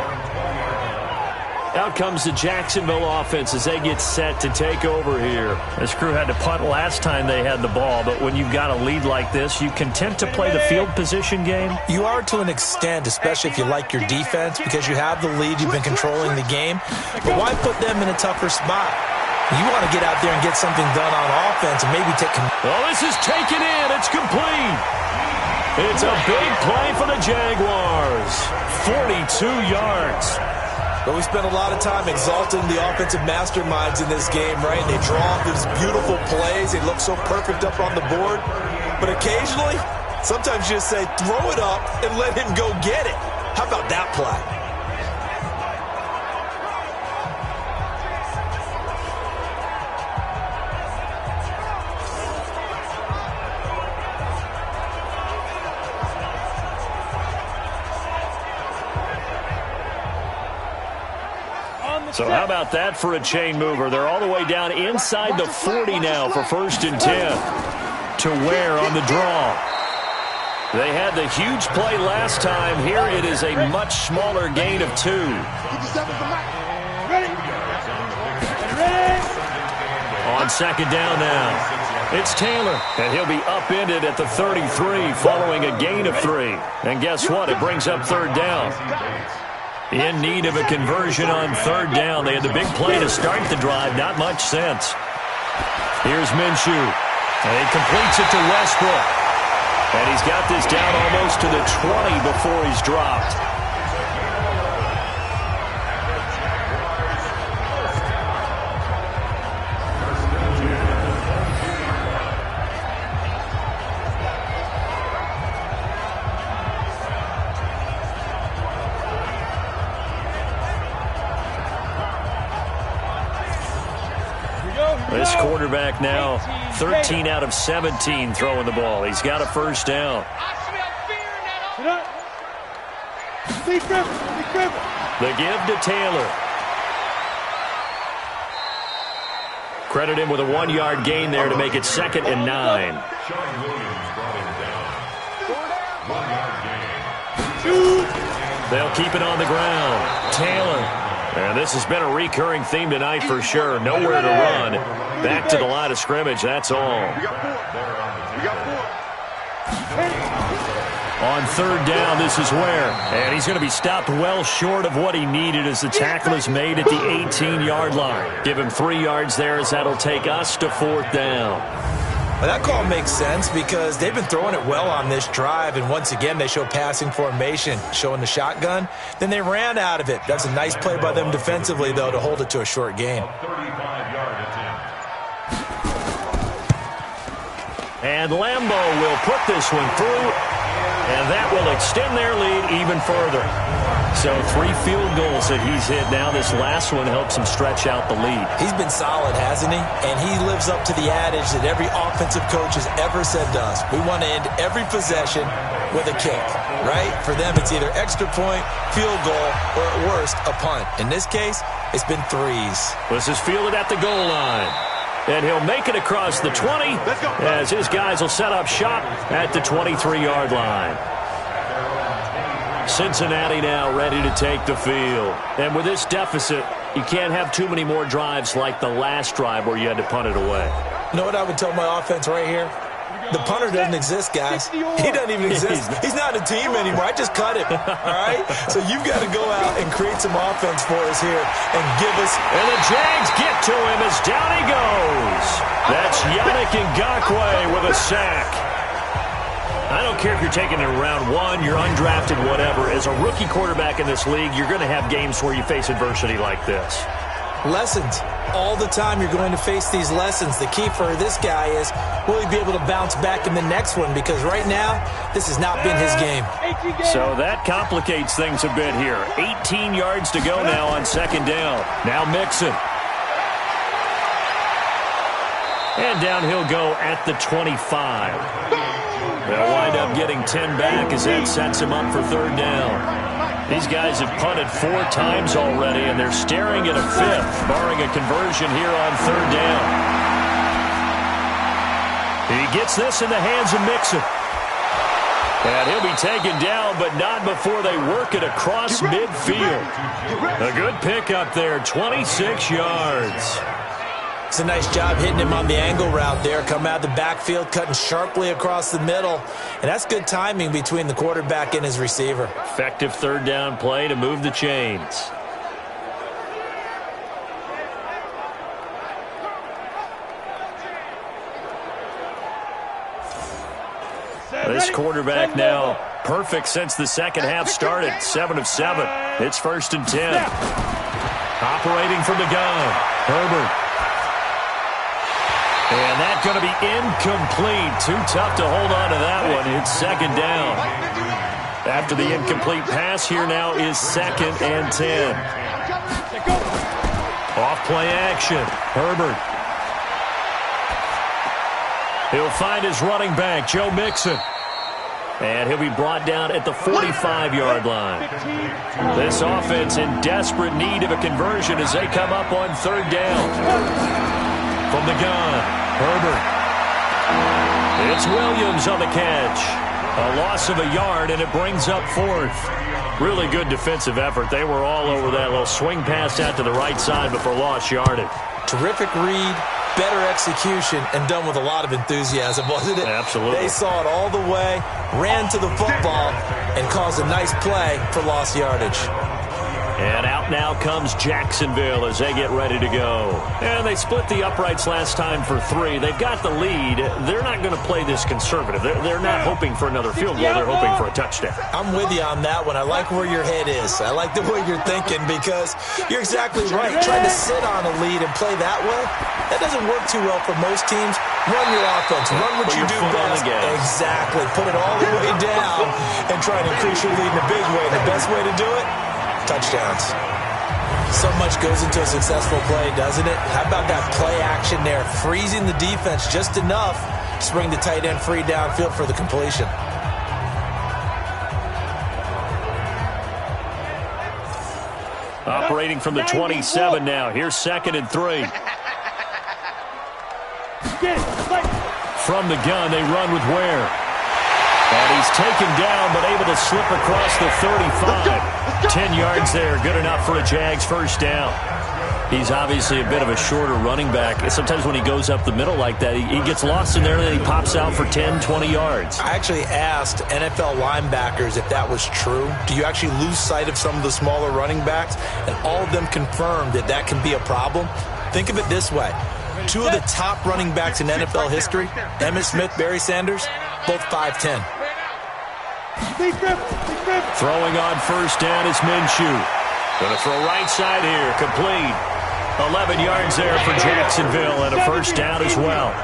Out comes the Jacksonville offense as they get set to take over here. This crew had to punt last time they had the ball, but when you've got a lead like this, you content to play the field position game? You are to an extent, especially if you like your defense, because you have the lead, you've been controlling the game. But why put them in a tougher spot? You want to get out there and get something done on offense and maybe take... Oh, this is taken in. It's complete. It's a big play for the Jaguars. 42 yards. But we spent a lot of time exalting the offensive masterminds in this game, right? They draw these beautiful plays. They look so perfect up on the board. But occasionally, sometimes you just say, throw it up and let him go get it. How about that play? So how about that for a chain mover? They're all the way down inside the 40 now for 1st and 10. To Ware on the draw. They had the huge play last time. Here it is a much smaller gain of 2. On 2nd down now. It's Taylor, and he'll be upended at the 33 following a gain of 3. And guess what? It brings up 3rd down. In need of a conversion on 3rd down. They had the big play to start the drive. Not much sense. Here's Minshew. And he completes it to Westbrook. And he's got this down almost to the 20 before he's dropped. This quarterback now 13 out of 17 throwing the ball. He's got a 1st down. The give to Taylor. Credit him with a 1-yard gain there to make it 2nd and 9. They'll keep it on the ground. Taylor. And this has been a recurring theme tonight for sure. Nowhere to run. Back to the line of scrimmage, that's all. On third down, this is where. And he's going to be stopped well short of what he needed as the tackle is made at the 18-yard line. Give him 3 yards there as that'll take us to fourth down. Well, that call makes sense because they've been throwing it well on this drive, and once again they show passing formation, showing the shotgun. Then they ran out of it. That's a nice play by them defensively, though, to hold it to a short gain. And Lambeau will put this one through, and that will extend their lead even further. So 3 field goals that he's hit now. This last one helps him stretch out the lead. He's been solid, hasn't he? And he lives up to the adage that every offensive coach has ever said to us. We want to end every possession with a kick, right? For them, it's either extra point, field goal, or at worst, a punt. In this case, it's been 3s. This is fielded at the goal line. And he'll make it across the 20 as his guys will set up shop at the 23-yard line. Cincinnati now ready to take the field. And with this deficit, you can't have too many more drives like the last drive where you had to punt it away. You know what I would tell my offense right here? The punter doesn't exist, guys. He doesn't even exist. He's not a team anymore. I just cut him, all right? So you've got to go out and create some offense for us here and give us... And the Jags get to him as down he goes. That's Yannick Ngakoue with a sack. I don't care if you're taking it in round 1, you're undrafted, whatever. As a rookie quarterback in this league, you're going to have games where you face adversity like this. Lessons. All the time you're going to face these lessons. The key for this guy is, will he be able to bounce back in the next one? Because right now, this has not been his game. So that complicates things a bit here. 18 yards to go now on second down. Now Mixon. And down he'll go at the 25. They'll wind up getting 10 back as that sets him up for third down. These guys have punted 4 times already, and they're staring at a 5th, barring a conversion here on third down. He gets this in the hands of Mixon. And he'll be taken down, but not before they work it across midfield. A good pickup there, 26 yards. It's a nice job hitting him on the angle route there. Come out of the backfield, cutting sharply across the middle. And that's good timing between the quarterback and his receiver. Effective third down play to move the chains. This quarterback now perfect since the second half started. 7 of 7. It's 1st and 10. Operating from the gun. Herbert. And that's going to be incomplete. Too tough to hold on to that one. It's second down. After the incomplete pass, here now is 2nd and 10. Off play action. Herbert. He'll find his running back, Joe Mixon. And he'll be brought down at the 45-yard line. This offense in desperate need of a conversion as they come up on third down. From the gun, Herbert. It's Williams on the catch. A loss of a yard, and it brings up 4th. Really good defensive effort. They were all over that little swing pass out to the right side before lost yardage. Terrific read, better execution, and done with a lot of enthusiasm, wasn't it? Absolutely. They saw it all the way, ran to the football, and caused a nice play for lost yardage. And out now comes Jacksonville as they get ready to go. And they split the uprights last time for 3. They've got the lead. They're not going to play this conservative. They're not hoping for another field goal. They're hoping for a touchdown. I'm with you on that one. I like where your head is. I like the way you're thinking because you're exactly right. Trying to sit on a lead and play that way, that doesn't work too well for most teams. Run your offense. Run what you do best. Exactly. Put it all the way down and try to increase your lead in a big way. The best way to do it? Touchdowns. So much goes into a successful play, doesn't it? How about that play action there? Freezing the defense just enough to bring the tight end free downfield for the completion. Operating from the 27 now. Here's 2nd and 3. From the gun, they run with Ware. And he's taken down, but able to slip across the 35. 10 yards there, good enough for a Jags first down. He's obviously a bit of a shorter running back. Sometimes when he goes up the middle like that, he gets lost in there and then he pops out for 10, 20 yards. I actually asked NFL linebackers if that was true. Do you actually lose sight of some of the smaller running backs? And all of them confirmed that that can be a problem. Think of it this way. Two of the top running backs in NFL history, Emmitt Smith, Barry Sanders, both 5'10". Throwing on first down is Minshew. Going to throw right side here, complete. 11 yards there for Jacksonville and a first down as well.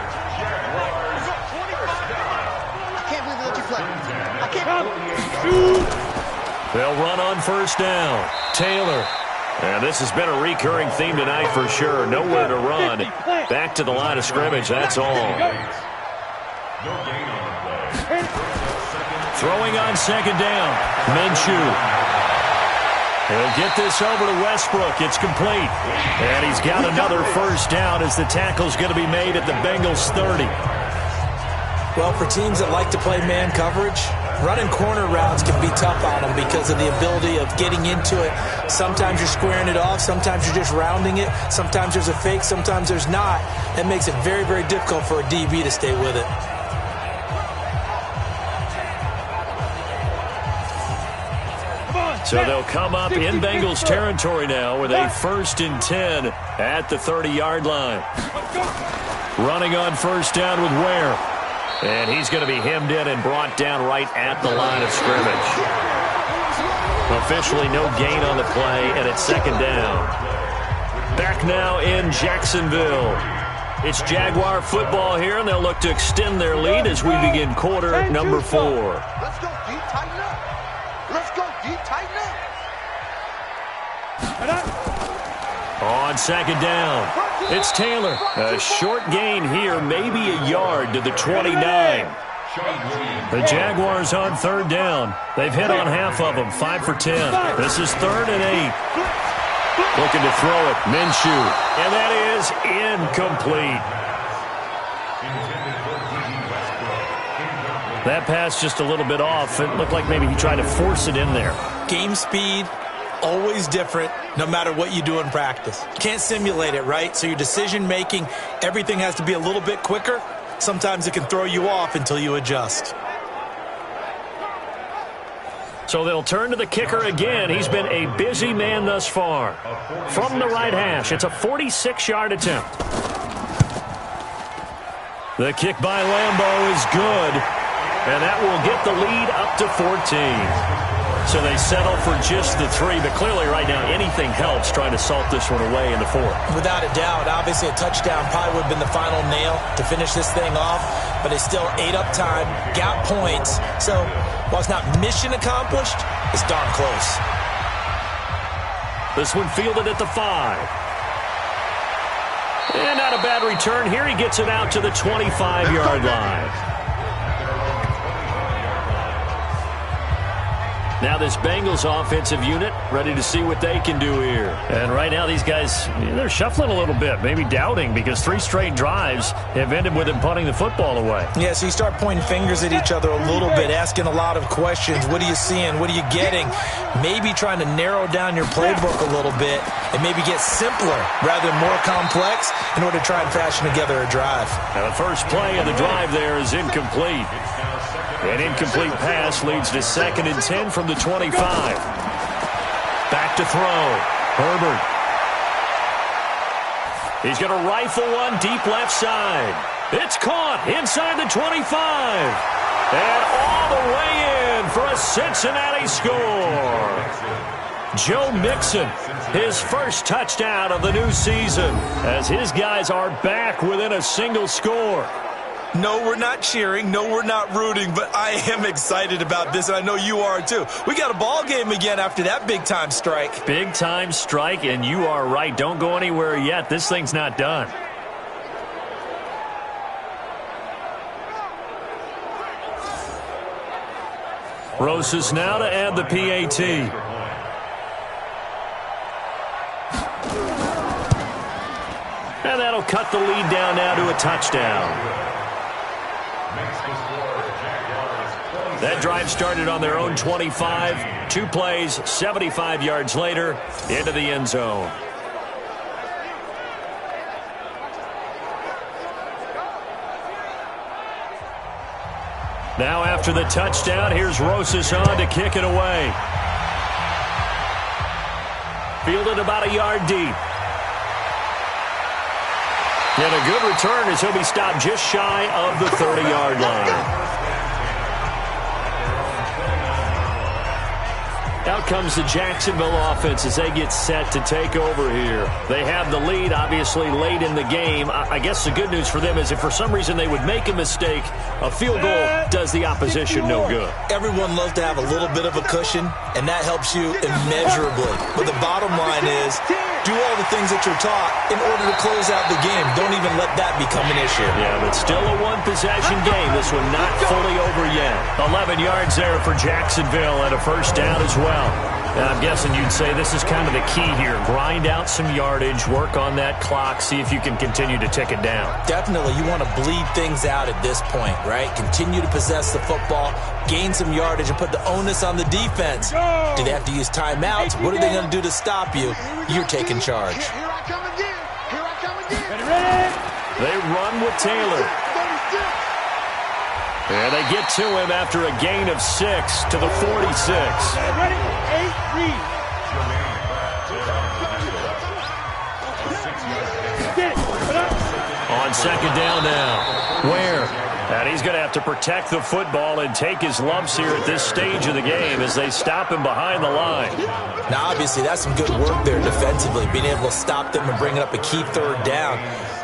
They'll run on first down. Taylor. And this has been a recurring theme tonight for sure. Nowhere to run. Back to the line of scrimmage, that's all. Throwing on second down. Minshew. He'll get this over to Westbrook. It's complete. And he's got another first down as the tackle's going to be made at the Bengals 30. Well, for teams that like to play man coverage, running corner routes can be tough on them because of the ability of getting into it. Sometimes you're squaring it off. Sometimes you're just rounding it. Sometimes there's a fake. Sometimes there's not. That makes it very, very difficult for a DB to stay with it. So they'll come up in Bengals territory now with a 1st and 10 at the 30-yard line. Running on first down with Ware. And he's going to be hemmed in and brought down right at the line of scrimmage. Officially no gain on the play, and it's second down. Back now in Jacksonville. It's Jaguar football here, and they'll look to extend their lead as we begin quarter number 4. Let's go deep, tighten up. Let's go deep, tighten up. On second down, it's Taylor. A short gain here, maybe a yard to the 29. The Jaguars on third down. They've hit on half of them, 5 for 10. This is 3rd and 8. Looking to throw it, Minshew. And that is incomplete. That pass just a little bit off. It looked like maybe he tried to force it in there. Game speed, always different, no matter what you do in practice. You can't simulate it, right? So your decision-making, everything has to be a little bit quicker. Sometimes it can throw you off until you adjust. So they'll turn to the kicker again. He's been a busy man thus far. From the right hash, it's a 46-yard attempt. The kick by Lambeau is good. And that will get the lead up to 14. So they settle for just the 3, but clearly right now anything helps trying to salt this one away in the 4th. Without a doubt, obviously a touchdown probably would have been the final nail to finish this thing off, but they still ate up time, got points. So while it's not mission accomplished, it's darn close. This one fielded at the 5. And not a bad return here. He gets it out to the 25-yard line. Now this Bengals offensive unit ready to see what they can do here. And right now these guys, they're shuffling a little bit, maybe doubting, because 3 straight drives have ended with them punting the football away. Yeah, so you start pointing fingers at each other a little bit, asking a lot of questions. What are you seeing? What are you getting? Maybe trying to narrow down your playbook a little bit and maybe get simpler rather than more complex in order to try and fashion together a drive. Now the first play of the drive there is incomplete. An incomplete pass leads to 2nd and 10 from the 25. Back to throw. Herbert. He's going to rifle one deep left side. It's caught inside the 25. And all the way in for a Cincinnati score. Joe Mixon, his first touchdown of the new season, as his guys are back within a single score. No, we're not cheering. No, we're not rooting, but I am excited about this, and I know you are too. We got a ball game again after that big-time strike. Big-time strike, and you are right. Don't go anywhere yet. This thing's not done. Rosas now to add the PAT. And that'll cut the lead down now to a touchdown. That drive started on their own 25. 2 plays, 75 yards later, into the end zone. Now after the touchdown, here's Rosas on to kick it away. Fielded about a yard deep. And a good return as he'll be stopped just shy of the 30-yard line. Out comes the Jacksonville offense as they get set to take over here. They have the lead, obviously, late in the game. I guess the good news for them is if for some reason they would make a mistake, a field goal does the opposition no good. Everyone loves to have a little bit of a cushion, and that helps you immeasurably. But the bottom line is, do all the things that you're taught in order to close out the game. Don't even let that become an issue. Yeah, but still a one-possession game. This one not fully over yet. 11 yards there for Jacksonville and a first down as well. And I'm guessing you'd say this is kind of the key here. Grind out some yardage, work on that clock, see if you can continue to tick it down. Definitely. You want to bleed things out at this point, right? Continue to possess the football, gain some yardage, and put the onus on the defense. Do they have to use timeouts? What are they going to do to stop you? You're taking charge. Here I come again. Here I come again. Ready? They run with Taylor. And they get to him after a gain of 6 to the 46. Ready? 8, read. On second down now. Where? And he's going to have to protect the football and take his lumps here at this stage of the game as they stop him behind the line. Now, obviously, that's some good work there defensively, being able to stop them and bring up a key third down.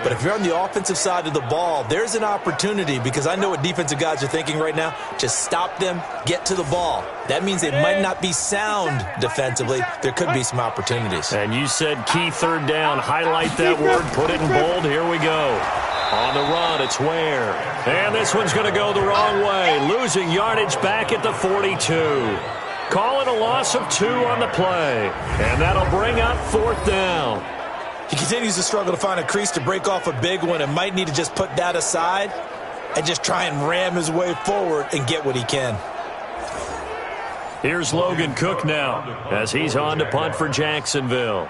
But if you're on the offensive side of the ball, there's an opportunity because I know what defensive guys are thinking right now. Just stop them, get to the ball. That means they might not be sound defensively. There could be some opportunities. And you said key third down. Highlight that word. Put it in bold. Here we go. On the run, it's Ware. And this one's going to go the wrong way. Losing yardage back at the 42. Calling a loss of 2 on the play. And that'll bring up fourth down. He continues to struggle to find a crease to break off a big one and might need to just put that aside and just try and ram his way forward and get what he can. Here's Logan Cook now as he's on to punt for Jacksonville.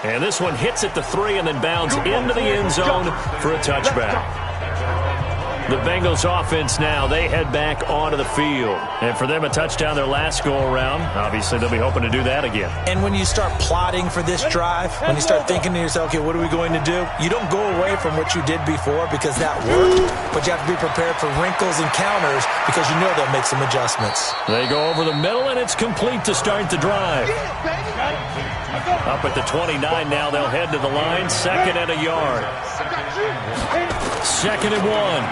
And this one hits at the 3 and then bounds into the end zone for a touchback. The Bengals offense now, they head back onto the field. And for them, a touchdown their last go-around. Obviously, they'll be hoping to do that again. And when you start plotting for this drive, when you start thinking to yourself, okay, what are we going to do? You don't go away from what you did before because that worked, but you have to be prepared for wrinkles and counters because you know they'll make some adjustments. They go over the middle, and it's complete to start the drive. Up at the 29 now, they'll head to the line, 2nd and a yard. 2nd and 1.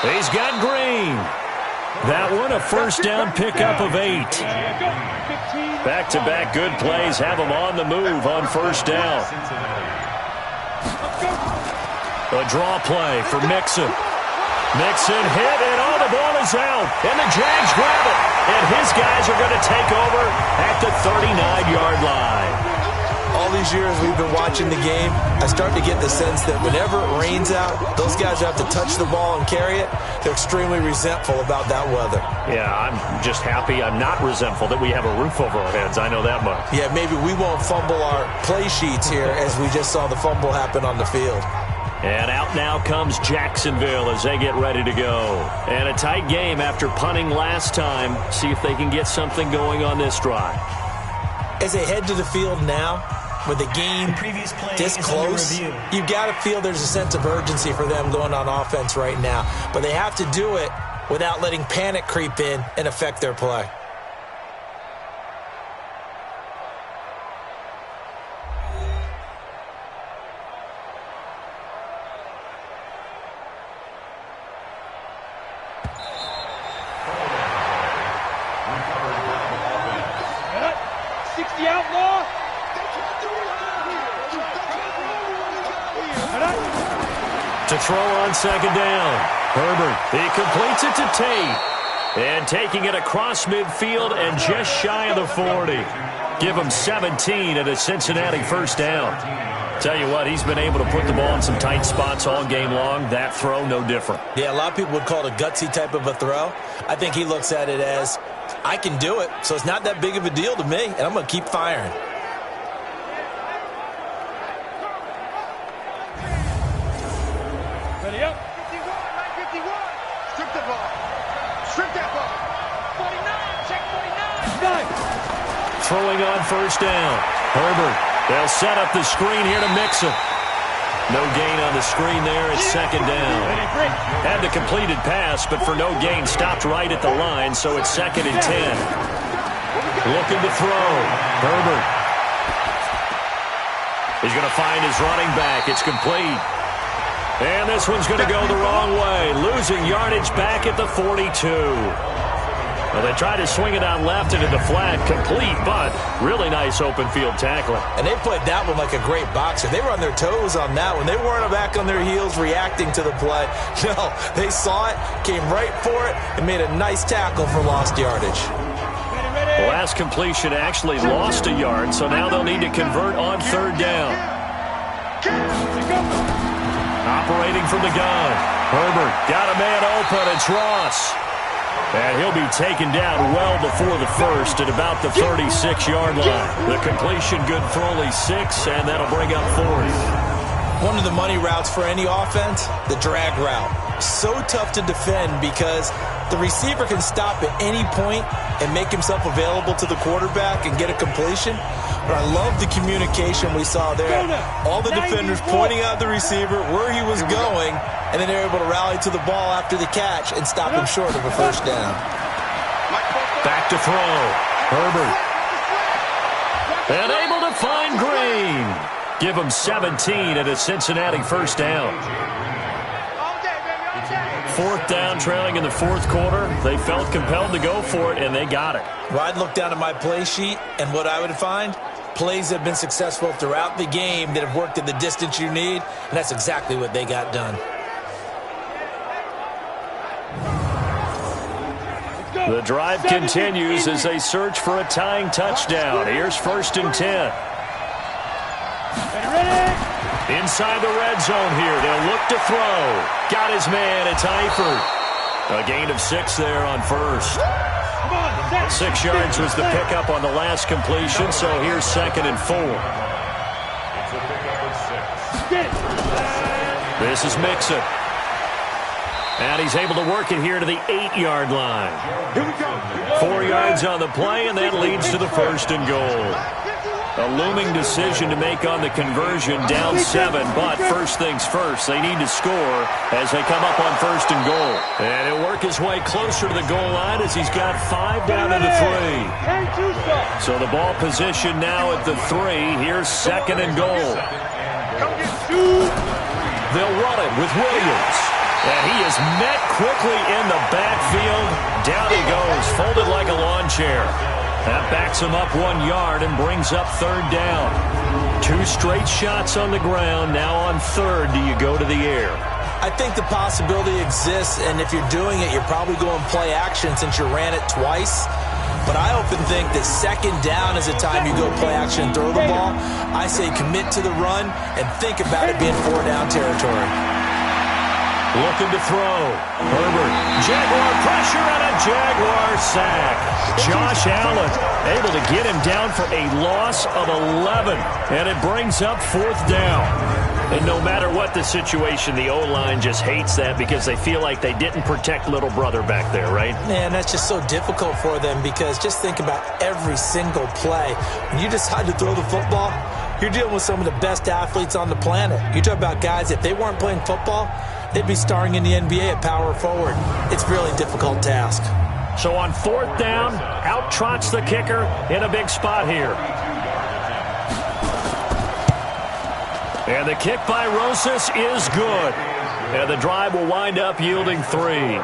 He's got Green. That one a first down pickup of 8. Back-to-back good plays have him on the move on first down. A draw play for Mixon. Mixon hit, and all the ball is out. And the Jags grab it. And his guys are going to take over at the 39-yard line. All these years we've been watching the game, I start to get the sense that whenever it rains out, those guys who have to touch the ball and carry it, they're extremely resentful about that weather. Yeah, I'm just happy I'm not resentful that we have a roof over our heads. I know that much. Yeah, maybe we won't fumble our play sheets here as we just saw the fumble happen on the field. And out now comes Jacksonville as they get ready to go. And a tight game after punting last time. See if they can get something going on this drive. As they head to the field now, with the game this close, you've got to feel there's a sense of urgency for them going on offense right now. But they have to do it without letting panic creep in and affect their play. To throw on second down. Herbert, he completes it to Tate. And taking it across midfield and just shy of the 40. Give him 17 at a Cincinnati first down. Tell you what, he's been able to put the ball in some tight spots all game long. That throw, no different. Yeah, a lot of people would call it a gutsy type of a throw. I think he looks at it as I can do it, so it's not that big of a deal to me, and I'm going to keep firing. Ready up. 51, 951. Strip the ball. Strip that ball. 49, check 49. Throwing on first down. Herbert. They'll set up the screen here to Mixon. No gain on the screen there. It's second down. Had the completed pass, but for no gain, stopped right at the line, so it's 2nd and 10. Looking to throw. Herbert. He's going to find his running back. It's complete. And this one's going to go the wrong way. Losing yardage back at the 42. Well, they tried to swing it out left into the flat, complete, but really nice open field tackling. And they played that one like a great boxer. They were on their toes on that one. They weren't back on their heels reacting to the play. No, they saw it, came right for it, and made a nice tackle for lost yardage. The last completion actually lost a yard, so now they'll need to convert on third down. Operating from the gun. Herbert got a man open. It's Ross. And he'll be taken down well before the first at about the 36-yard line. The completion good for only 6, and that'll bring up 4th. One of the money routes for any offense, the drag route. So tough to defend because the receiver can stop at any point and make himself available to the quarterback and get a completion. But I love the communication we saw there. All the defenders pointing out the receiver, where he was going, and then they're able to rally to the ball after the catch and stop him short of a first down. Back to throw. Herbert. And able to find Green. Give him 17 at a Cincinnati first down. 4th down, trailing in the 4th quarter. They felt compelled to go for it, and they got it. Well, I'd look down at my play sheet, and what I would find, plays that have been successful throughout the game that have worked at the distance you need, and that's exactly what they got done. The drive continues as they search for a tying touchdown. Here's 1st and 10. Inside the red zone here. They'll look to throw. Got his man. It's Eifert. A gain of 6 there on first. 6 yards was the pickup on the last completion, so here's 2nd and 4. This is Mixon. And he's able to work it here to the 8-yard line. 4 yards on the play, and that leads to the 1st and goal. A looming decision to make on the conversion, down 7, but first things first, they need to score as they come up on 1st and goal. And he'll work his way closer to the goal line as he's got 5 down to the 3. So the ball position now at the 3. Here's 2nd and goal. They'll run it with Williams. And he is met quickly in the backfield. Down he goes, folded like a lawn chair. That backs him up 1 yard and brings up 3rd down. 2 straight shots on the ground. Now on 3rd, do you go to the air? I think the possibility exists, and if you're doing it, you're probably going play action since you ran it twice. But I often think that 2nd down is the time you go play action and throw the ball. I say commit to the run and think about it being 4-down territory. Looking to throw. Herbert. Jaguar pressure and a Jaguar sack. Josh Allen able to get him down for a loss of 11. And it brings up 4th down. And no matter what the situation, the O-line just hates that because they feel like they didn't protect little brother back there, right? Man, that's just so difficult for them because just think about every single play. When you decide to throw the football, you're dealing with some of the best athletes on the planet. You talk about guys, if they weren't playing football, they'd be starring in the NBA at power forward. It's a really difficult task. So on 4th down, out trots the kicker in a big spot here. And the kick by Rosas is good. And the drive will wind up yielding 3.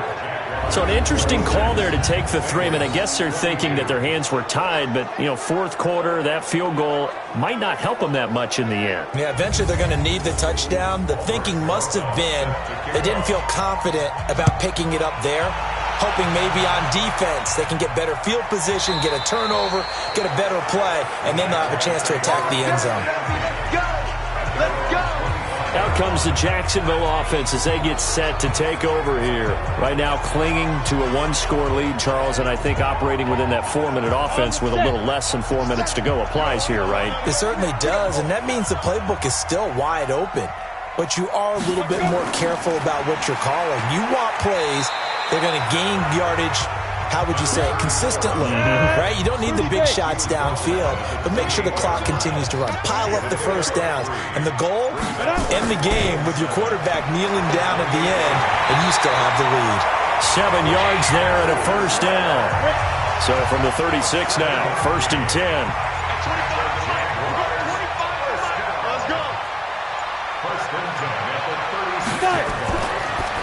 So an interesting call there to take the 3. I mean, I guess they're thinking that their hands were tied, but, 4th quarter, that field goal might not help them that much in the end. Yeah, eventually they're going to need the touchdown. The thinking must have been they didn't feel confident about picking it up there, hoping maybe on defense they can get better field position, get a turnover, get a better play, and then they'll have a chance to attack the end zone. Let's go! Out comes the Jacksonville offense as they get set to take over here. Right now clinging to a one-score lead, Charles, and I think operating within that 4-minute offense with a little less than 4 minutes to go applies here, right? It certainly does, and that means the playbook is still wide open. But you are a little bit more careful about what you're calling. You want plays that are going to gain yardage, how would you say it, consistently, right? You don't need the big shots downfield, but make sure the clock continues to run. Pile up the first downs. And the goal, end the game with your quarterback kneeling down at the end, and you still have the lead. 7 yards there and a first down. So from the 36 now, 1st and 10.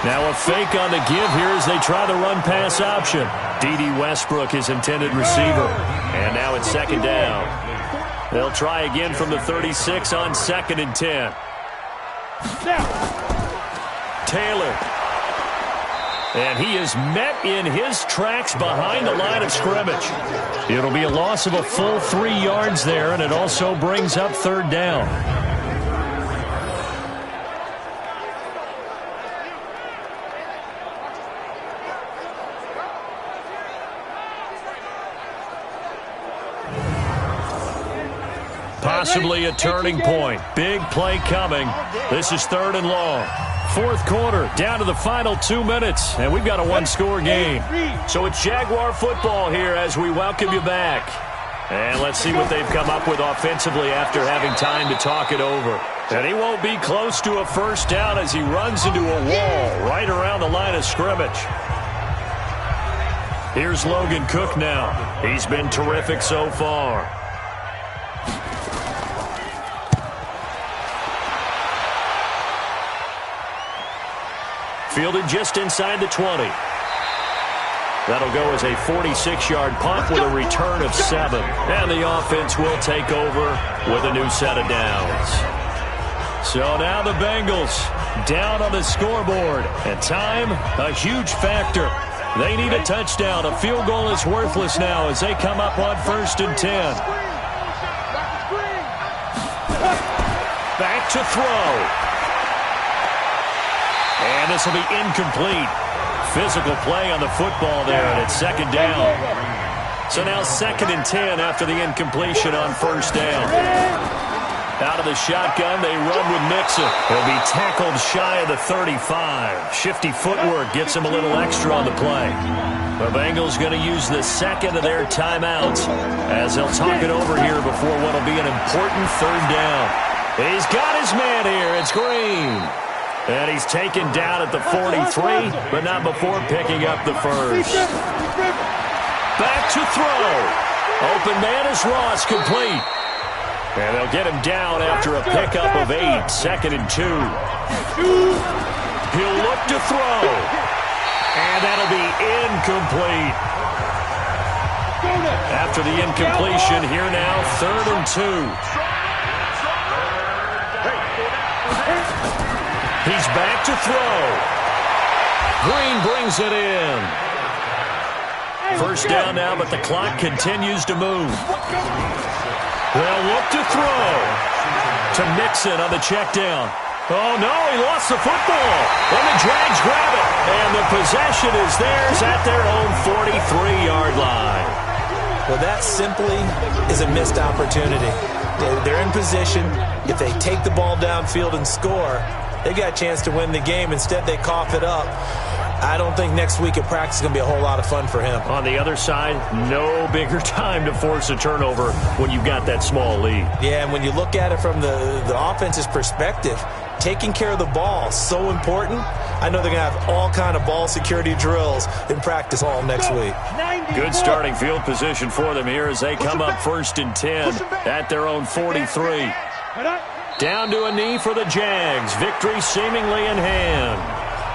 Now a fake on the give here as they try the run-pass option. D.D. Westbrook is intended receiver. And now it's 2nd down. They'll try again from the 36 on 2nd and 10. Taylor. And he is met in his tracks behind the line of scrimmage. It'll be a loss of a full 3 yards there, and it also brings up 3rd down. Possibly a turning point. Big play coming. This is 3rd and long. 4th quarter, down to the final 2 minutes, and we've got a one-score game. So it's Jaguar football here as we welcome you back. And let's see what they've come up with offensively after having time to talk it over. And he won't be close to a first down as he runs into a wall right around the line of scrimmage. Here's Logan Cook now. He's been terrific so far. Fielded just inside the 20. That'll go as a 46-yard punt with a return of 7. And the offense will take over with a new set of downs. So now the Bengals down on the scoreboard. And time, a huge factor. They need a touchdown. A field goal is worthless now as they come up on 1st and 10. Back to throw. And this will be incomplete. Physical play on the football there, and it's 2nd down. So now 2nd and 10 after the incompletion on 1st down. Out of the shotgun, they run with Mixon. He'll be tackled shy of the 35. Shifty footwork gets him a little extra on the play. The Bengals going to use the 2nd of their timeouts as they'll talk it over here before what will be an important 3rd down. He's got his man here. It's Green. And he's taken down at the 43, but not before picking up the first. Back to throw. Open man is Ross, complete. And they'll get him down after a pickup of 8, 2nd and 2. He'll look to throw. And that'll be incomplete. After the incompletion, here now, 3rd and 2. He's back to throw. Green brings it in. First down now, but the clock continues to move. They'll look to throw. To Mixon on the check down. Oh, no, he lost the football. And the Jags grab it. And the possession is theirs at their own 43-yard line. Well, that simply is a missed opportunity. They're in position. If they take the ball downfield and score, they got a chance to win the game. Instead, they cough it up. I don't think next week at practice is going to be a whole lot of fun for him. On the other side, no bigger time to force a turnover when you've got that small lead. Yeah, and when you look at it from the offense's perspective, taking care of the ball, so important. I know they're going to have all kind of ball security drills in practice all next week. Good starting field position for them here as they come up 1st and 10 at their own 43. Down to a knee for the Jags. Victory seemingly in hand.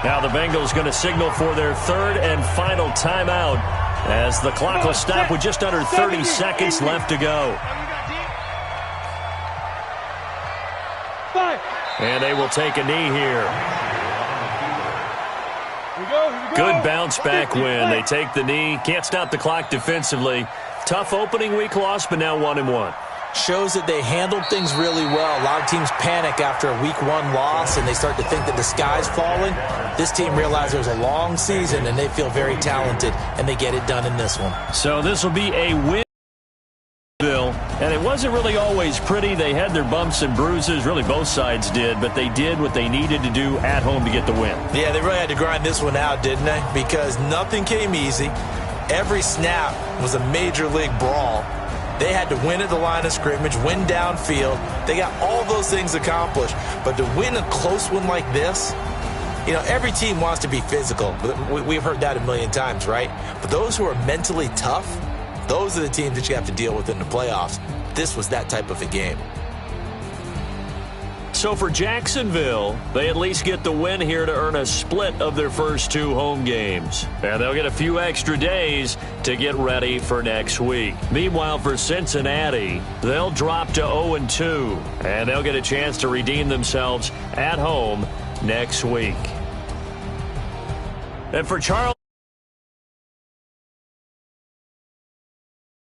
Now the Bengals going to signal for their 3rd and final timeout as the clock will stop with just under 30 seconds left to go. And they will take a knee here. Good bounce back win. They take the knee. Can't stop the clock defensively. Tough opening week loss, but now 1-1. shows that they handled things really well. A lot of teams panic after a week 1 loss, and they start to think that the sky's falling. This team realized it was a long season, and they feel very talented, and they get it done in this one. So this will be a win, Bill. And it wasn't really always pretty. They had their bumps and bruises. Really, both sides did. But they did what they needed to do at home to get the win. Yeah, they really had to grind this one out, didn't they? Because nothing came easy. Every snap was a major league brawl. They had to win at the line of scrimmage, win downfield. They got all those things accomplished. But to win a close one like this, you know, every team wants to be physical. We've heard that a million times, right? But those who are mentally tough, those are the teams that you have to deal with in the playoffs. This was that type of a game. So for Jacksonville, they at least get the win here to earn a split of their first 2 home games. And they'll get a few extra days to get ready for next week. Meanwhile, for Cincinnati, they'll drop to 0-2, and they'll get a chance to redeem themselves at home next week. And for Charles